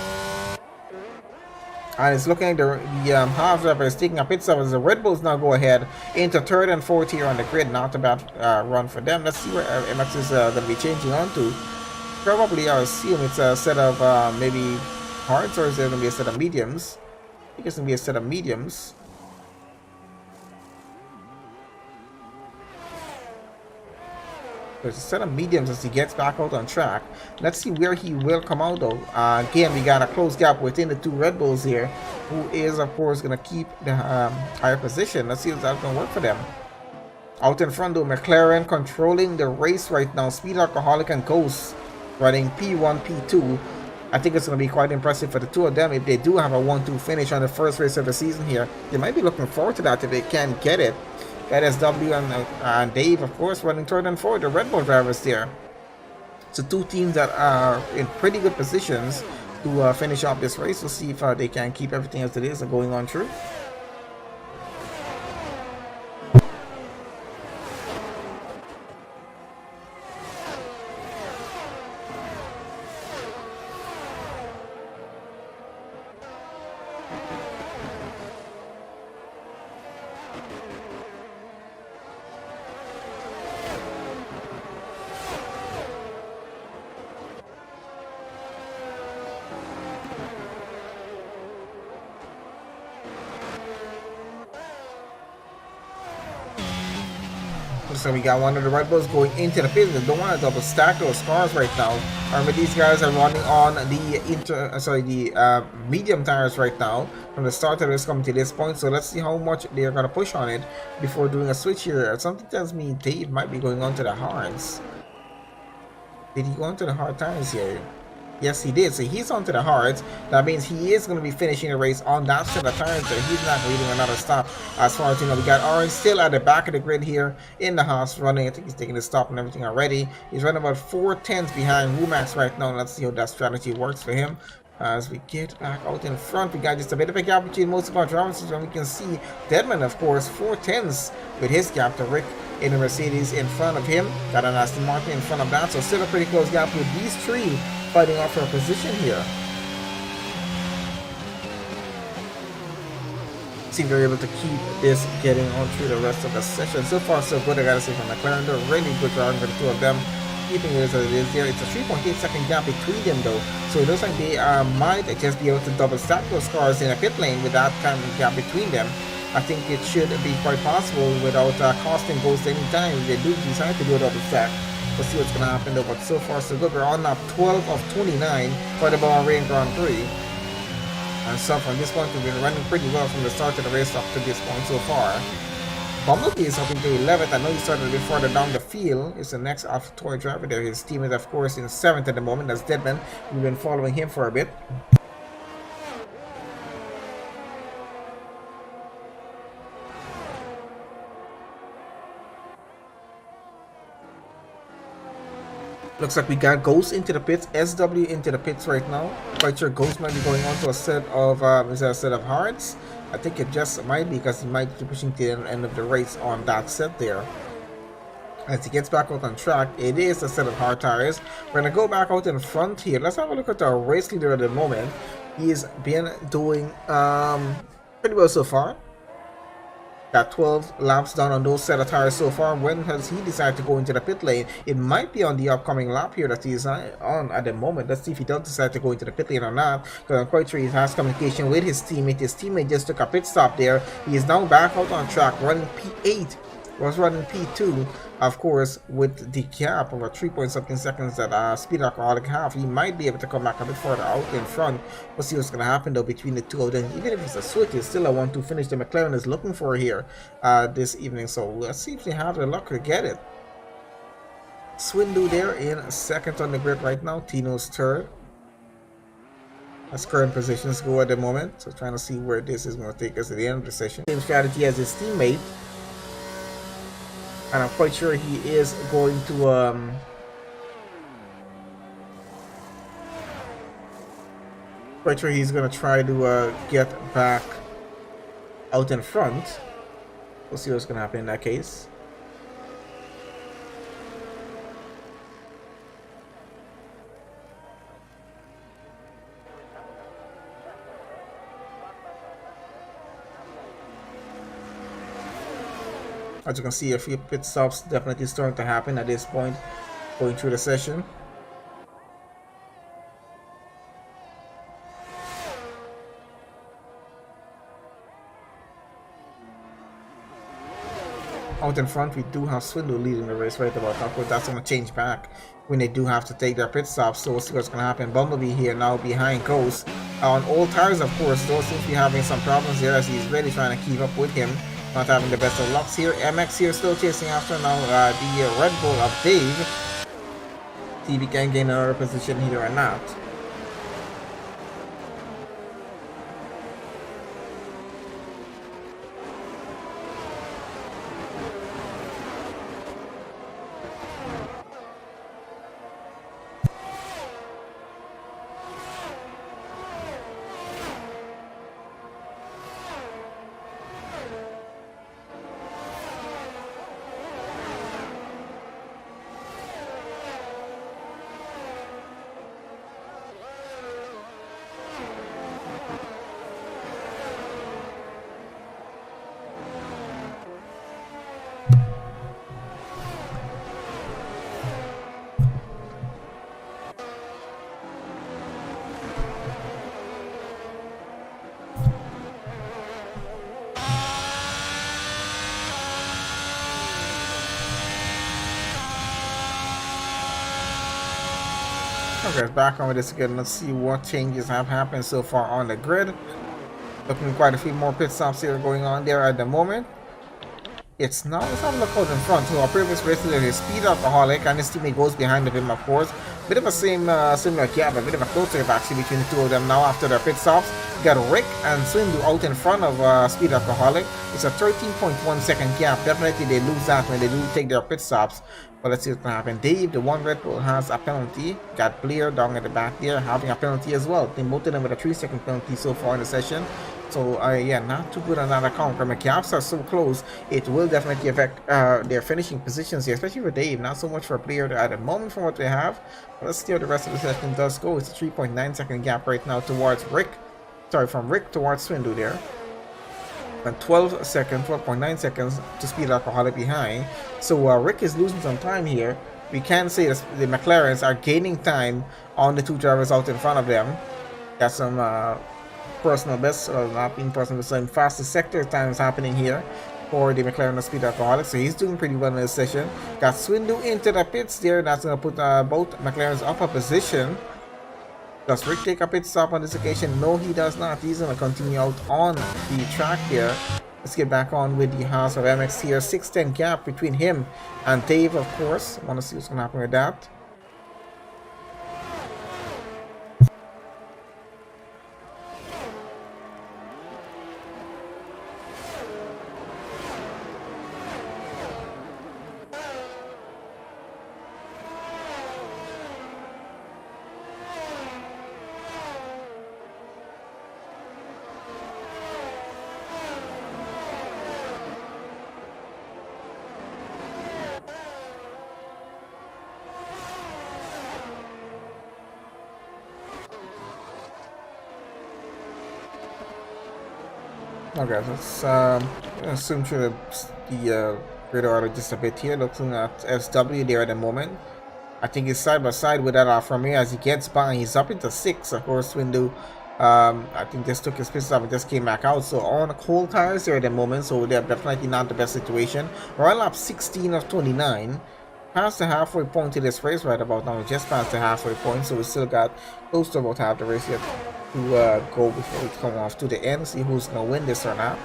And it's looking like the half driver is taking a pit stop as the Red Bulls now go ahead into 3rd and 4th here on the grid. Not a bad run for them. Let's see where MX is going to be changing on to. Probably, I assume it's a set of maybe hards, or is it going to be a set of mediums? I think it's going to be a set of mediums. There's a set of mediums as he gets back out on track. Let's see where he will come out though. Again, we got a close gap within the 2 Red Bulls here, who is of course going to keep the higher position. Let's see if that's going to work for them. Out in front though, McLaren controlling the race right now. Speed Alcoholic and Ghost running P1, P2. I think it's going to be quite impressive for the two of them if they do have a 1-2 finish on the first race of the season here. They might be looking forward to that if they can get it. SW and Dave, of course, running 3rd and 4th, the Red Bull drivers there. So 2 teams that are in pretty good positions to finish off this race. We'll see if they can keep everything as it is going on through. So we got one of the Red Bulls going into the pit. They don't want to double stack those cars right now. Remember, these guys are running on the medium tires right now from the start of this coming to this point. So let's see how much they're gonna push on it before doing a switch here. Something tells me Dave might be going on to the hards. Did he go on to the hard tires here? Yes, he did. So he's onto the hards. That means he is going to be finishing the race on that set of tires. So he's not leading another stop. As far as you know, we got Orange still at the back of the grid here in the house running. I think he's taking the stop and everything already. He's running about 4 tenths behind Wumax right now. Let's see how that strategy works for him. As we get back out in front, we got just a bit of a gap between most of our drivers. And we can see Deadman, of course, 4 tenths with his gap to Rick in the Mercedes in front of him. Got an Aston Martin in front of that. So still a pretty close gap with these three fighting off for a position here. See if they're able to keep this getting on through the rest of the session. So far so good, I gotta say, from McLaren. They're really good driving for the two of them, keeping it as it is there. It's a 3.8 second gap between them though, so it looks like they might just be able to double stack those cars in a pit lane with that kind of gap between them. I think it should be quite possible without costing goals any time if they do decide to do a double stack. Let's see what's going to happen though, but so far so good. We're on now 12 of 29 for the Bahrain Grand Prix. And so from this point, we've been running pretty well from the start of the race up to this point so far. Bumblebee is up into 11th. I know he started a bit further down the field. It's the next AlphaTauri driver there. His team is, of course, in 7th at the moment. That's Deadman. We've been following him for a bit. Looks like we got Ghost into the pits, SW into the pits right now. Quite sure Ghost might be going on to a set of hards. I think it just might be because he might be pushing to the end of the race on that set there. As he gets back out on track, it is a set of hard tires. We're gonna go back out in front here. Let's have a look at our race leader at the moment. He's been doing pretty well so far. Got 12 laps done on those set of tires so far. When has he decided to go into the pit lane? It might be on the upcoming lap here that he's on at the moment. Let's see if he does decide to go into the pit lane or not, because I'm quite sure he has communication with his teammate. His teammate just took a pit stop there. He is now back out on track, running P8. Was running P2, of course, with the gap of a 3-point-something seconds that speed alcoholic half. He might be able to come back a bit further out in front. We'll see what's going to happen though between the two of them. Even if it's a switch, it's still a 1-2 finish the McLaren is looking for here this evening. So let's see if they have the luck to get it. Swindu there in 2nd on the grid right now. Tino's 3rd. As current positions go at the moment. So trying to see where this is going to take us at the end of the session. Same strategy as his teammate. And I'm quite sure he is going to try to get back out in front. We'll see what's gonna happen in that case. As you can see, a few pit stops definitely starting to happen at this point going through the session. Out in front, we do have Swindle leading the race right about now. Of course, that's going to change back when they do have to take their pit stops. So we'll see what's going to happen. Bumblebee here now behind Ghost. On all tires, of course, those seem to be having some problems here as he's really trying to keep up with him. Not having the best of lucks here. MX here still chasing after now the Red Bull of Dave. See if he can gain another position here or not. Okay, back on with this again. Let's see what changes have happened so far on the grid. Looking quite a few more pit stops here going on there at the moment. It's now, let's have a look out in front. So our previous race leader is Speed Alcoholic, and his teammate goes behind of him, of course. Bit of a similar gap, a bit of a closer gap actually between the two of them now after their pit stops. You got Rick and Swindu out in front of Speed Alcoholic. It's a 13.1 second gap. Definitely they lose that when they do take their pit stops. But let's see what's going to happen. Dave, the one Red Bull, has a penalty. Got Blair down at the back there having a penalty as well. They both of them with a 3-second penalty so far in the session. So yeah, not too good on that account. When the gaps are so close, it will definitely affect their finishing positions here, especially for Dave. Not so much for a player at the moment from what we have. But let's see how the rest of the session does go. It's a 3.9 second gap right now towards Rick. Sorry, from Rick towards Swindu there. And 12.9 seconds to Speed Alcoholic behind. So Rick is losing some time here. We can say that the McLarens are gaining time on the two drivers out in front of them. Got some personal best, not being personal, some fastest sector times happening here for the McLaren and Speed Alcoholic. So he's doing pretty well in this session. Got Swindu into the pits there. That's going to put both McLarens up a position. Does Rick take a pit stop on this occasion? No, he does not. He's going to continue out on the track here. Let's get back on with the House of MX here. 6:10 gap between him and Dave, of course. Want to see what's going to happen with that. Okay, let's assume through the grid order just a bit here. Looking at SW there at the moment. I think he's side by side with that from here as he gets by. He's up into 6, of course. Window, I think just took his pit stop and just came back out. So on cold tires there at the moment, so they're definitely not the best situation. Royal lap 16 of 29. Past the halfway point to this race right about now. We just passed the halfway point, so we still got close to about half the race yet to go before we come off to the end, see who's gonna win this or not.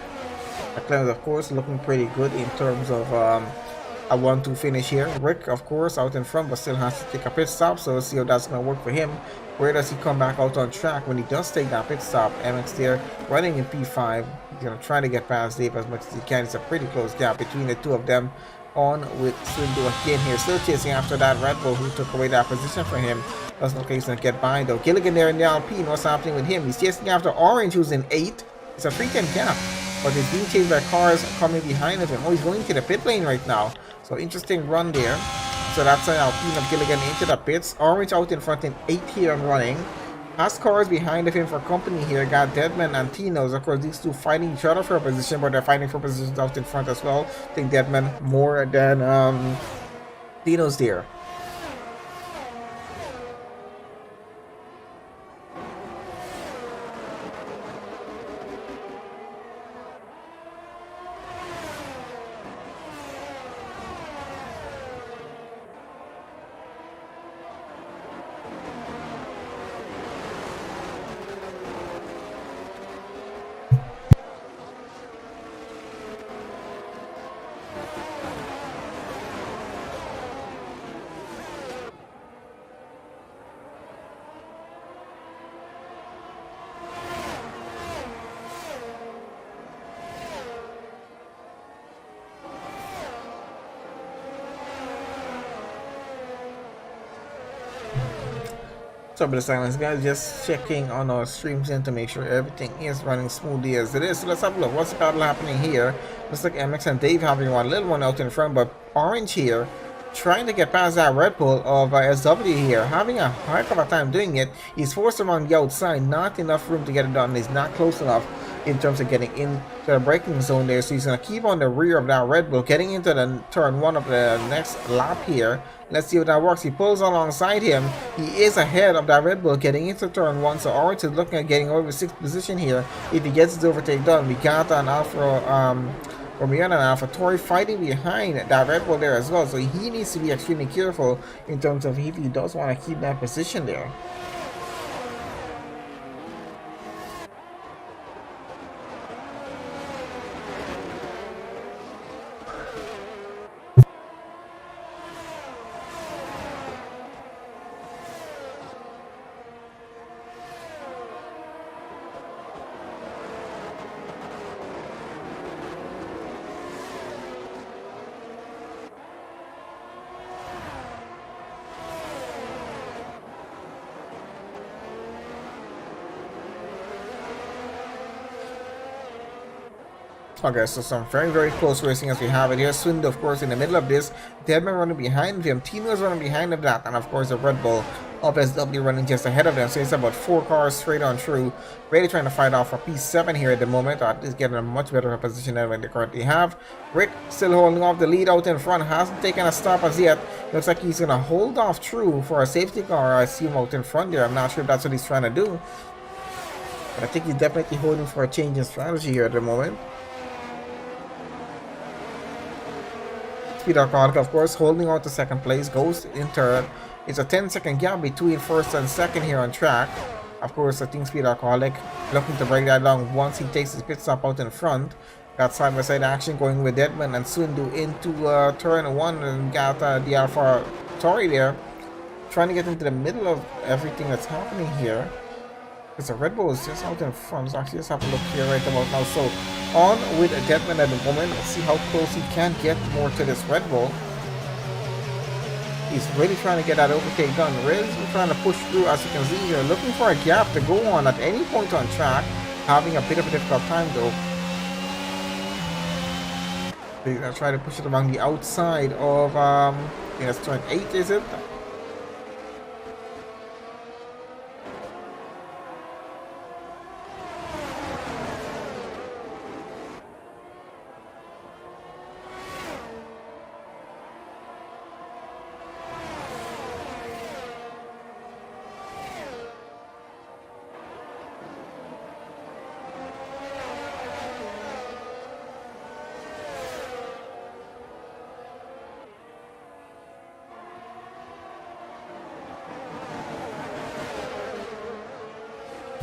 McLaren, of course, looking pretty good in terms of a 1-2 finish here. Rick, of course, out in front, but still has to take a pit stop, so let's see how that's gonna work for him. Where does he come back out on track when he does take that pit stop? MX there running in P5. He's gonna try to get past Dave as much as he can. It's a pretty close gap between the two of them. On with Swindu again here, still chasing after that Red Bull who took away that position from him. Doesn't look like he's gonna get by though. Gilligan there in the Alpine, what's happening with him? He's chasing after Orange who's in 8. It's a 3-10 gap, but he's being chased by cars coming behind of him. Oh, he's going to the pit lane right now. So interesting run there. So that's an Alpine of Gilligan into the pits. Orange out in front in 8 here and running. Has cars behind of him for company here. Got Deadman and Tino's. Of course, these two fighting each other for a position, but they're fighting for positions out in front as well. I think Deadman more than Tino's there. So, but silence guys, just checking on our streams in to make sure everything is running smoothly as it is. So let's have a look. What's the battle happening here? Looks like MX and Dave having one little one out in front, but Orange here trying to get past that Red Bull of SW here, having a heck of a time doing it. He's forced him on the outside, not enough room to get it done. He's not close enough in terms of getting into the braking zone there, so he's going to keep on the rear of that Red Bull, getting into the turn 1 of the next lap here. Let's see if that works. He pulls alongside him. He is ahead of that Red Bull getting into turn 1, so Orange is looking at getting over 6th position here if he gets his overtake done. We got an Alfa Romeo and AlphaTauri fighting behind that Red Bull there as well, so he needs to be extremely careful in terms of if he does want to keep that position there. Okay, so some very close racing as we have it here. Swind, of course, in the middle of this. Deadman running behind him. Tino's running behind of that. And of course, the Red Bull FSW running just ahead of them. So it's about 4 cars straight on through. Really trying to fight off for P7 here at the moment. Or at least getting a much better position than they currently have. Rick still holding off the lead out in front. Hasn't taken a stop as yet. Looks like he's going to hold off through for a safety car. I see him out in front there. I'm not sure if that's what he's trying to do. But I think he's definitely holding for a change in strategy here at the moment. Speed Alcoholic, of course, holding on to second place, goes in third. It's a 10-second gap between first and second here on track. Of course, I think Speed Alcoholic looking to break that down once he takes his pit stop out in front. Got side-by-side action going with Deadman and Swindu into turn 1 and got the AlphaTauri there. Trying to get into the middle of everything that's happening here. Because the Red Bull is just out in front. So actually, just have a look here right about now. So on with Deadman at the moment. Let's see how close he can get more to this Red Bull. He's really trying to get that overtake done. Really trying to push through, as you can see here. Looking for a gap to go on at any point on track. Having a bit of a difficult time though. They're going to try to push it around the outside of, I think that's turn 8, is it?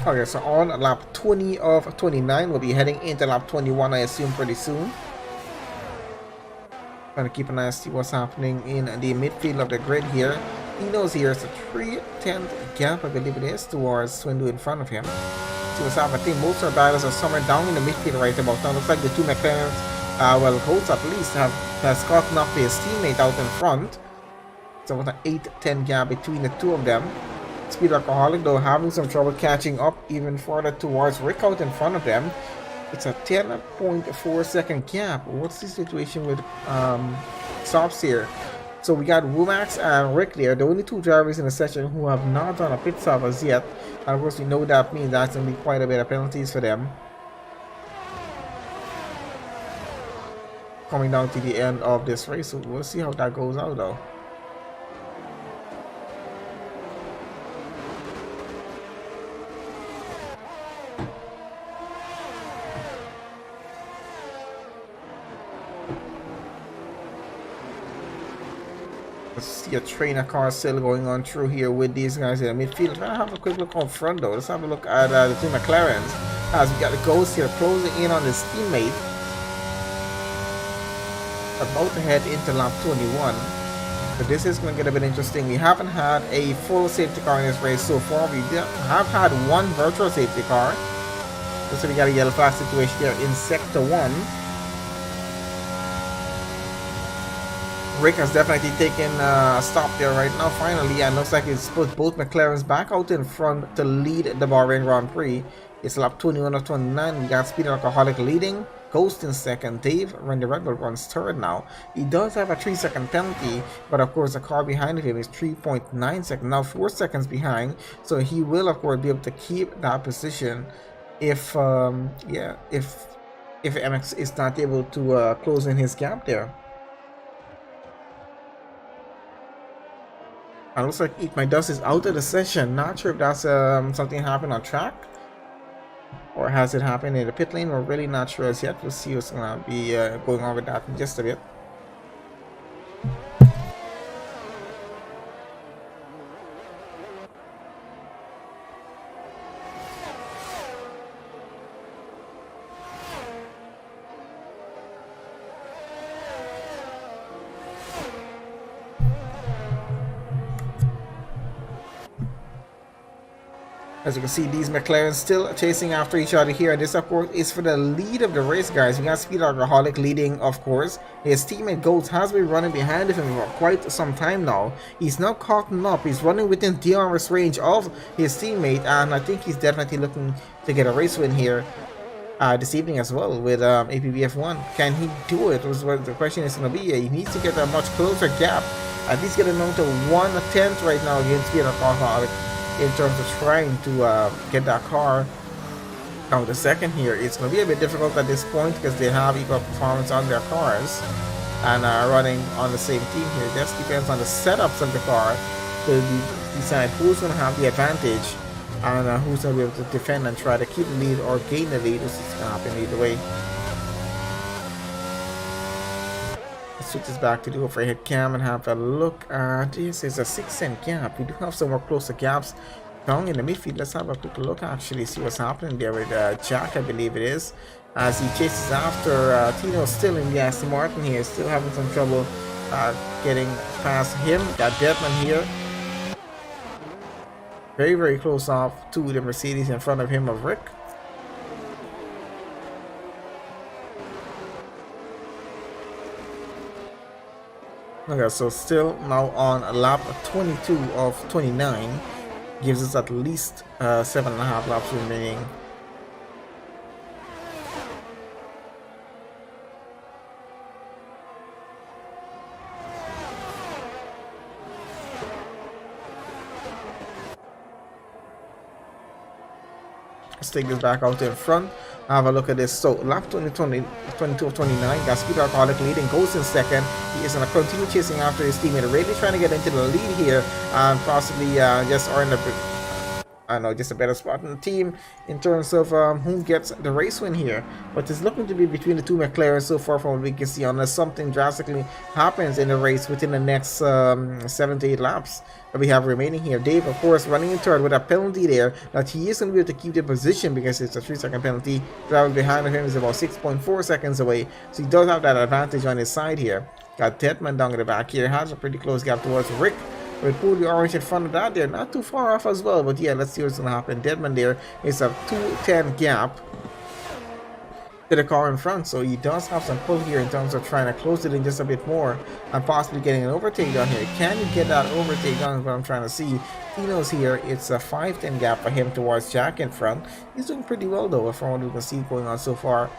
Okay, so on lap 20 of 29, we'll be heading into lap 21, I assume, pretty soon. Trying to keep an eye to see what's happening in the midfield of the grid here. He knows here it's a 3/10 gap, I believe it is, towards Swindu in front of him. See what's happening. I think most of our battles are somewhere down in the midfield right about now. Looks like the two McLarens, well, Holtz at least, has gotten up to his teammate out in front. So about an 8-10 gap between the two of them. Speed Alcoholic though having some trouble catching up even further towards Rick out in front of them. It's a 10.4 second gap. What's the situation with stops here? So we got Wumax and Rick there, the only two drivers in the session who have not done a pit stop as yet. And of course we know that means that's going to be quite a bit of penalties for them. Coming down to the end of this race, so we'll see how that goes out though. See a train of cars still going on through here with these guys in the midfield. Trying to have a quick look on front though. Let's have a look at the two McLarens as we got the Ghost here closing in on his teammate. About to head into lap 21. So this is going to get a bit interesting. We haven't had a full safety car in this race so far. We have had one virtual safety car. So we got a yellow flag situation here in sector 1. Rick has definitely taken a stop there right now finally, and looks like it's put both McLarens back out in front to lead the Bahrain Grand Prix. It's lap 21 of 29. We got Speed Alcoholic leading, Ghost in second, Dave Randy Red Bull runs third now. He does have a 3-second penalty, but of course the car behind him is 3.9 seconds, now 4 seconds behind, so he will of course be able to keep that position if if MX is not able to close in his gap there. It looks like Eat My Dust is out of the session. Not sure if that's something happened on track or has it happened in the pit lane? We're really not sure as yet. We'll see what's going to be going on with that in just a bit. As you can see, these McLarens still chasing after each other here. And this, of course, is for the lead of the race, guys. We got Speed Alcoholic leading, of course. His teammate Gold has been running behind him for quite some time now. He's now caught up. He's running within DRS range of his teammate. And I think he's definitely looking to get a race win here this evening as well with APPF1. Can he do it? Was what the question is going to be. He needs to get a much closer gap. At least get a down to 1/10 right now against Speed Alcoholic, in terms of trying to get that car out the second here. It's going to be a bit difficult at this point because they have equal performance on their cars and are running on the same team here. It just depends on the setups of the car to decide who's going to have the advantage and who's going to be able to defend and try to keep the lead or gain the lead. This is going to happen either way. Switch this back to the overhead cam and have a look at this. Is a 6-cent gap. We do have some more closer gaps down in the midfield. Let's have a quick look, actually, see what's happening there with Jack, I believe it is, as he chases after Tino, still in the Aston Martin here, still having some trouble getting past him. Got Deadman here, very, very close off to the Mercedes in front of him of Rick. Okay, so still now on lap 22 of 29, gives us at least 7.5 laps remaining. Let's take this back out in front. Have a look at this. So lap 22 of 29, got Speed Alcoholic leading, goes in second. He is going to continue chasing after his teammate, really trying to get into the lead here and possibly just earn just a better spot in the team in terms of who gets the race win here. But it's looking to be between the two McLarens so far from what we can see, unless something drastically happens in the race within the next 7 to 8 laps that we have remaining here. Dave, of course, running in third with a penalty there that he is going to be able to keep the position because it's a 3-second penalty. Driver behind him is about 6.4 seconds away, so he does have that advantage on his side here. Got Deadman down in the back here, has a pretty close gap towards Rick, with Pooley Orange in front of that there, not too far off as well, but yeah, let's see what's going to happen. Deadman there is a 2:10 gap to the car in front, so he does have some pull here in terms of trying to close it in just a bit more and possibly getting an overtake down here. Can you get that overtake done is what I'm trying to see. Tino's here, it's a 5:10 gap for him towards Jack in front. He's doing pretty well though from what we can see going on so far.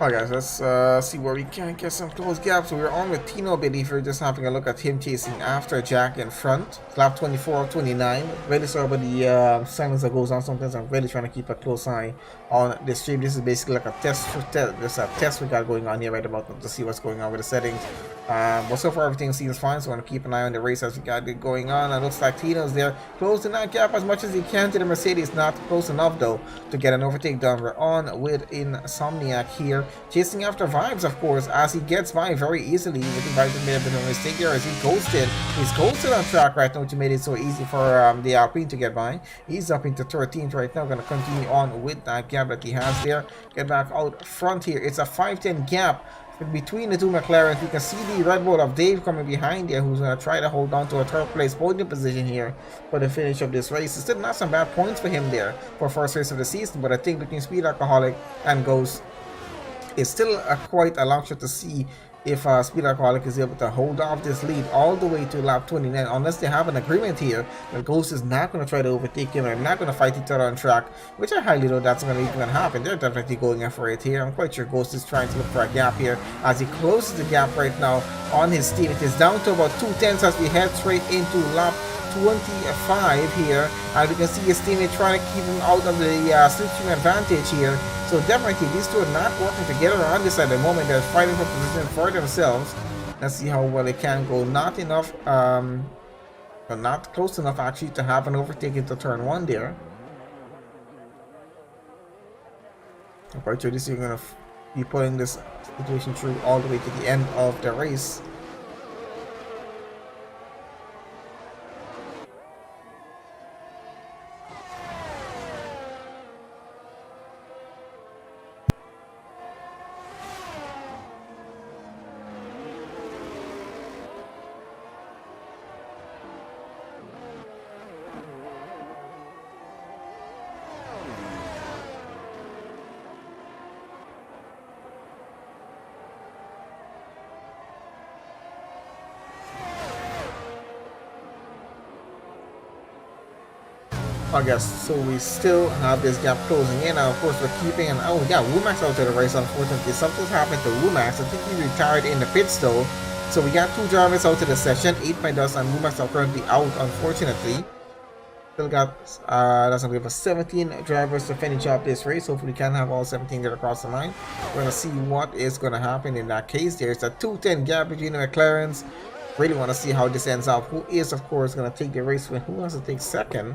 Alright guys, let's see where we can get some close gaps. So we're on with Tino, I believe. We're just having a look at him chasing after Jack in front. Lap 24 of 29. Really sorry about the silence that goes on sometimes. I'm really trying to keep a close eye on the stream. This is basically like a test. There's a test we got going on here right about to see what's going on with the settings. But so far everything seems fine, so I want to keep an eye on the race as we got it going on. It looks like Tino's there, closing that gap as much as he can to the Mercedes. Not close enough though to get an overtake done. We're on with Insomniac here, chasing after Vibes, of course, as he gets by very easily. I think Vibes made a bit of a mistake here as he ghosted. He's ghosted on track right now, which made it so easy for the Alpine to get by. He's up into 13th right now. Going to continue on with that gap that he has there. Get back out front here. It's a 5:10 gap between the two McLarens, we can see the Red Bull of Dave coming behind there, who's going to try to hold on to a third place podium position here for the finish of this race. It's still not some bad points for him there for first race of the season, but I think between Speed Alcoholic and Ghost, it's still quite a long shot to see if Speed Alcoholic is able to hold off this lead all the way to lap 29, unless they have an agreement here that Ghost is not going to try to overtake him and not going to fight each other on track, which I highly doubt that's going to even happen. They're definitely going for it here. I'm quite sure Ghost is trying to look for a gap here as he closes the gap right now on his team. It is down to about 2/10 as we head straight into lap 25 here, and we can see his teammate trying to keep him out of the slipstream advantage here. So definitely these two are not working together on this at the moment. They're fighting for position for themselves. Let's see how well they can go. Not enough, but not close enough actually to have an overtake into turn 1 there. I'm quite sure this is going to be pulling this situation through all the way to the end of the race. I guess so. We still have this gap closing in. Now, of course, we're keeping an oh yeah, Womax out of the race. Unfortunately, something's happened to Womax. I think he retired in the pits though. So we got 2 drivers out of the session. 8 by Dust and Womax are currently out, unfortunately. Still got that's gonna give us 17 drivers to finish up this race. Hopefully we can have all 17 get across the line. We're gonna see what is gonna happen in that case. There's a 2:10 gap between the McLarens. Really want to see how this ends up. Who is of course gonna take the race win? Who wants to take second?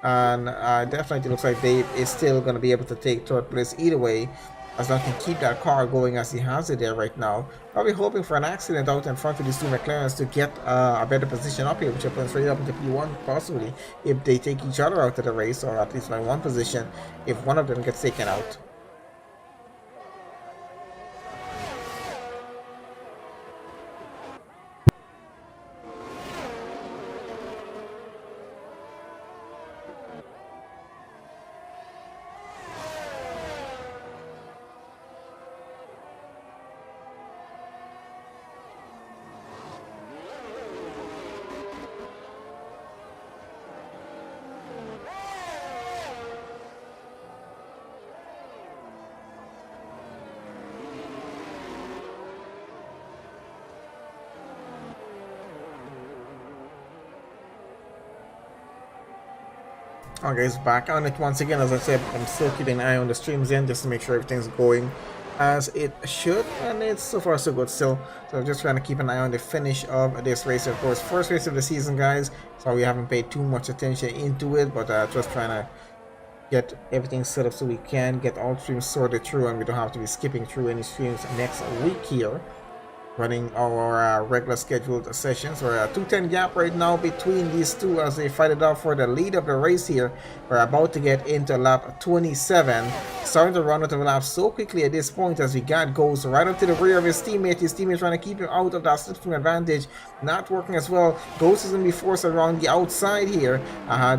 And definitely looks like Dave is still going to be able to take third place either way, as long as he can keep that car going as he has it there right now. Probably hoping for an accident out in front of these two McLarens to get a better position up here, which will put straight up into P1 possibly if they take each other out of the race, or at least by one position if one of them gets taken out. Okay, guys, back on it once again. As I said, I'm still keeping an eye on the streams in just to make sure everything's going as it should, and it's so far so good still. So I'm just trying to keep an eye on the finish of this race. Of course, first race of the season, guys, so we haven't paid too much attention into it, but just trying to get everything set up so we can get all streams sorted through and we don't have to be skipping through any streams next week here. Running our regular scheduled sessions. We're at 2:10 gap right now between these two as they fight it out for the lead of the race here. We're about to get into lap 27. Starting to run out of laps so quickly at this point as we got goes right up to the rear of his teammate. His teammate trying to keep him out of that slipstream advantage. Not working as well. Ghost is going to be forced around the outside here.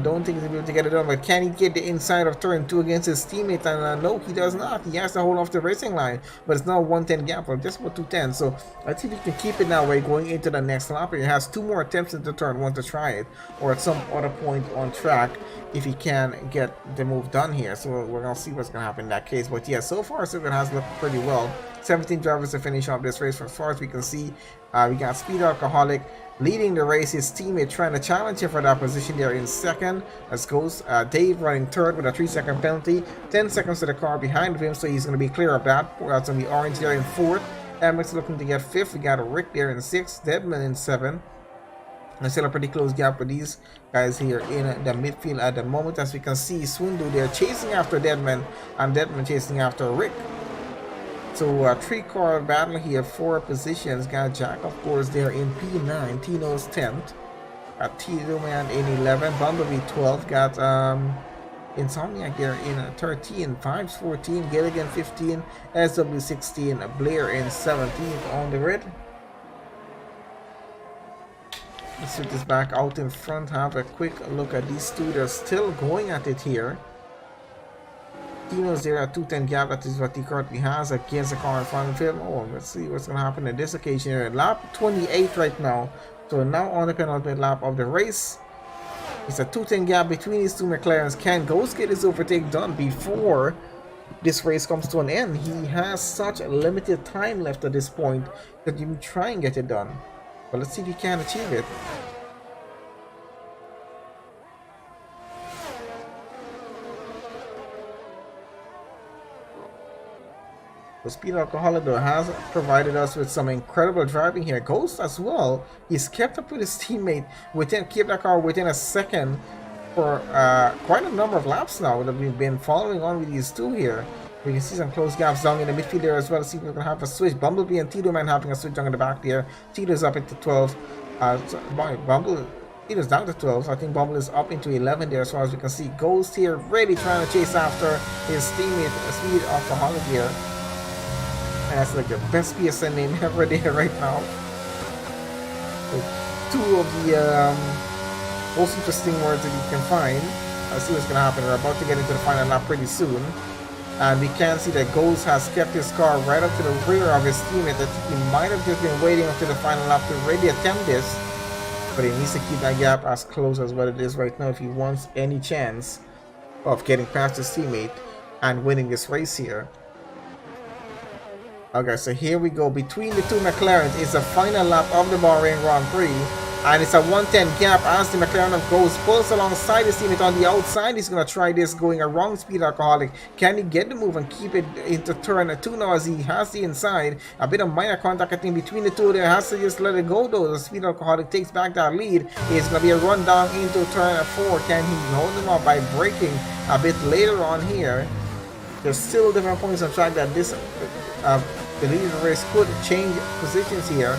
Don't think he's going to be able to get it done, but can he get the inside of turn 2 against his teammate? And no, he does not. He has to hold off the racing line, but it's now 1:10 gap, or just about 2:10. So I think he can keep it that way going into the next lap. He has 2 more attempts into turn 1 to try it, or at some other point on track if he can get the move done here. So we're gonna see what's gonna happen in that case. But yeah, so far so it has looked pretty well. 17 drivers to finish off this race. As far as we can see, we got Speed Alcoholic leading the race. His teammate trying to challenge him for that position there in second. As goes Dave running third with a 3-second penalty. 10 seconds to the car behind him, so he's going to be clear of that. That's going to be Orange there in fourth. Emmett looking to get fifth. We got Rick there in 6th. Deadman in 7th. And still a pretty close gap with these guys here in the midfield at the moment. As we can see, Swindu there chasing after Deadman, and Deadman chasing after Rick. So 3-car battle here, 4 positions. Got Jack, of course, there in P9. Tino's 10th. Got Tito Man in 11. Bumblebee 12th. Got Insomniac there in 13, Vibes 14, Gilligan 15, SW 16, Blair in 17th on the grid. Let's switch this back out in front, have a quick look at these two. They're still going at it here. Tino's there at 210 gap, that is what he currently has against the car in front of him. Oh, let's see what's going to happen in this occasion here. Lap 28 right now. So now on the penultimate lap of the race. It's a 210 gap between these two McLarens. Can Ghost get his overtake done before this race comes to an end? He has such a limited time left at this point that you can try and get it done. But let's see if he can achieve it. The Speed Alcoholic though has provided us with some incredible driving here. Ghost as well. He's kept up with his teammate kept that car within a second for quite a number of laps now that we've been following on with these two here. We can see some close gaps down in the midfield there as well. See if we can have a switch. Bumblebee and Tito Man having a switch down in the back there. Tito's up into 12. Tito's down to 12. So I think Bumble is up into 11 there as far as we can see. Ghost here really trying to chase after his teammate Speed Alcoholic here. And that's like the best PSN name ever there right now. So two of the most interesting words that you can find. Let's see what's going to happen. We're about to get into the final lap pretty soon. And we can see that Ghost has kept his car right up to the rear of his teammate. That he might have just been waiting until the final lap to really attempt this. But he needs to keep that gap as close as what it is right now if he wants any chance of getting past his teammate and winning this race here. Okay, so here we go. Between the two McLarens is the final lap of the Bahrain Grand Prix. And it's a 110 gap as the McLaren of Ghost pulls alongside his teammate on the outside. He's going to try this going around Speed Alcoholic. Can he get the move and keep it into turn 2 now as he has the inside? A bit of minor contact I think between the two there. Has to just let it go though. The Speed Alcoholic takes back that lead. It's going to be a run down into turn 4. Can he hold him up by braking a bit later on here? There's still different points on track that this the lead of the race could change positions here.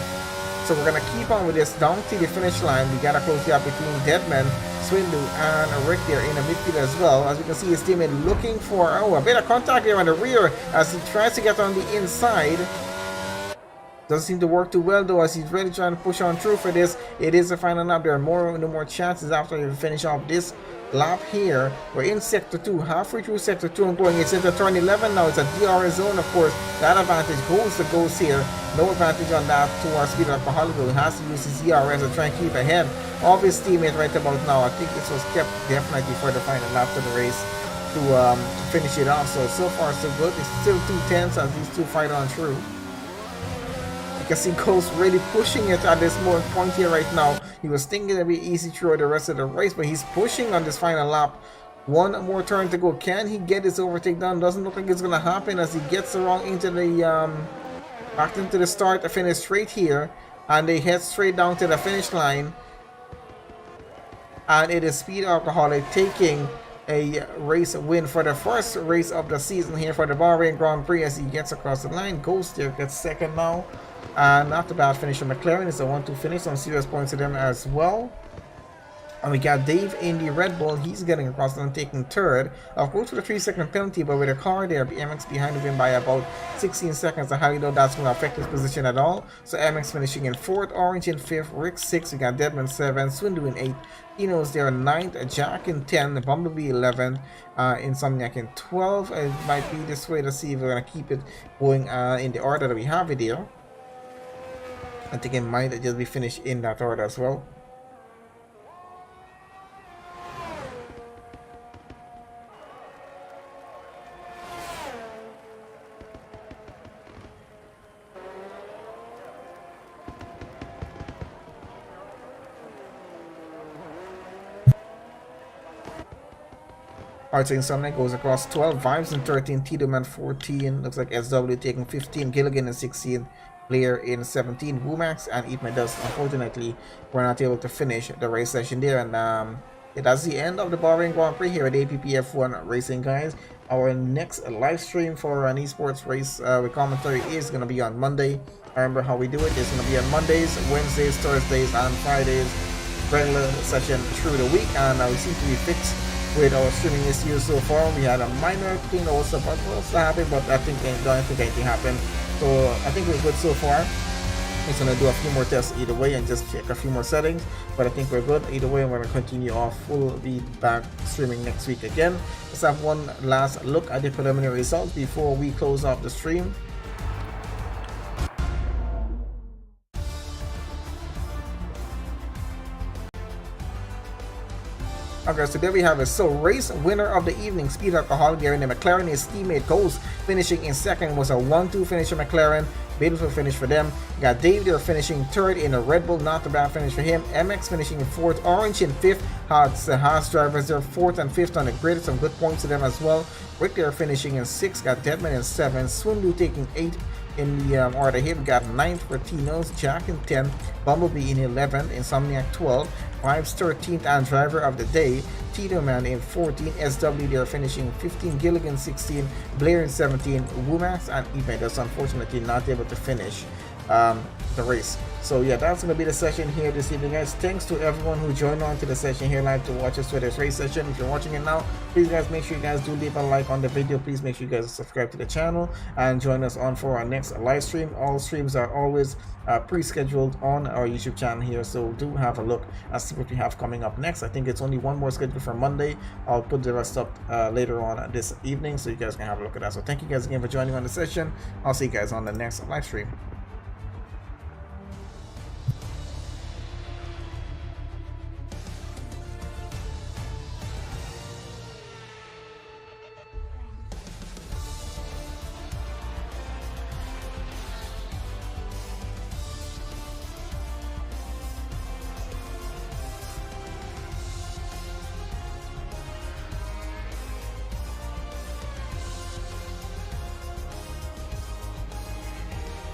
So we're going to keep on with this down to the finish line. We got to close the gap between Deadman, Swindu, and Rick there in the midfield as well. As you can see his teammate looking for a bit of contact here on the rear as he tries to get on the inside. Doesn't seem to work too well though as he's really trying to push on through for this. It is a final lap. There are no more chances after you finish off this lap here. We're in sector 2, halfway through sector 2 and going. It's into turn 11 now. It's a DRS zone, of course. That advantage goes to Ghost here. No advantage on that to our Speed Alcoholic. He has to use his ERS to try and keep ahead of his teammate right about now. I think this was kept definitely for the final lap of the race to finish it off. So far so good. It's still 2 tenths as these two fight on through. You can see Ghost really pushing it at this point here right now. He was thinking it'd be easy throughout the rest of the race, but he's pushing on this final lap. One more turn to go. Can he get his overtake done? Doesn't look like it's gonna happen as he gets around into the back into the start to finish straight here, and they head straight down to the finish line. And it is Speed Alcoholic taking a race win for the first race of the season here for the Bahrain Grand Prix as he gets across the line. Ghost there gets second now. And not a bad finish for McLaren. It's a 1-2 finish. Some serious points to them as well. And we got Dave in the Red Bull. He's getting across and taking third. Of course, with a 3-second penalty, but with a car there, MX behind him by about 16 seconds. I highly doubt that's going to affect his position at all. So MX finishing in 4th, Orange in 5th, Rick 6th. We got Deadman 7, Swindu in 8th, Tino's there 9th, Jack in 10, Bumblebee 11, Insomniac in 12. It might be this way. Let's see if we're going to keep it going in the order that we have it here. I think it might just be finished in that order as well. Alright, so Insomniac goes across 12, Vibes in 13, Tito Man 14, looks like SW taking 15, Gilligan in 16, Blair in 17, Wumax and Eat My Dust. Unfortunately, we're not able to finish the race session there, and that's the end of the Bahrain Grand Prix here at APPF1 Racing, guys. Our next live stream for an esports race with commentary is going to be on Monday. I remember how we do it. It's going to be on Mondays, Wednesdays, Thursdays, and Fridays. Regular session through the week, and we seem to be fixed with our streaming issues so far. We had a minor thing that was about to happen, but I don't think anything happened. So I think we're good so far. It's gonna do a few more tests either way and just check a few more settings, but I think we're good either way. I'm gonna continue off full back streaming next week again. Let's have one last look at the preliminary results before we close off the stream. Okay, so there we have it. So race winner of the evening, Speed Alcohol, Gary McLaren. His teammate Coles finishing in second, was a 1-2 finish for McLaren. Beautiful finish for them. Got Dave there finishing third in a Red Bull, not a bad finish for him. MX finishing in fourth, Orange in fifth. Haas drivers there fourth and fifth on the grid, some good points to them as well. Rick there finishing in sixth, got Deadman in seventh, Swindu taking eighth in the order here. We got 9th for Tino's, Jack in 10th, Bumblebee in 11th, Insomniac 12th, Vibes 13th and driver of the day, Tito Man in 14th, SW there finishing 15th, Gilligan 16th, Blair in 17th, Wumax and Ipe that's unfortunately not able to finish the race. So yeah, that's going to be the session here this evening, guys. Thanks to everyone who joined on to the session here live to watch us for this race session. If you're watching it now, please guys make sure you guys do leave a like on the video. Please make sure you guys subscribe to the channel and join us on for our next live stream. All streams are always pre-scheduled on our YouTube channel here, so do have a look and see what we have coming up next. I think it's only one more scheduled for Monday. I'll put the rest up later on this evening so you guys can have a look at that. So thank you guys again for joining on the session. I'll see you guys on the next live stream.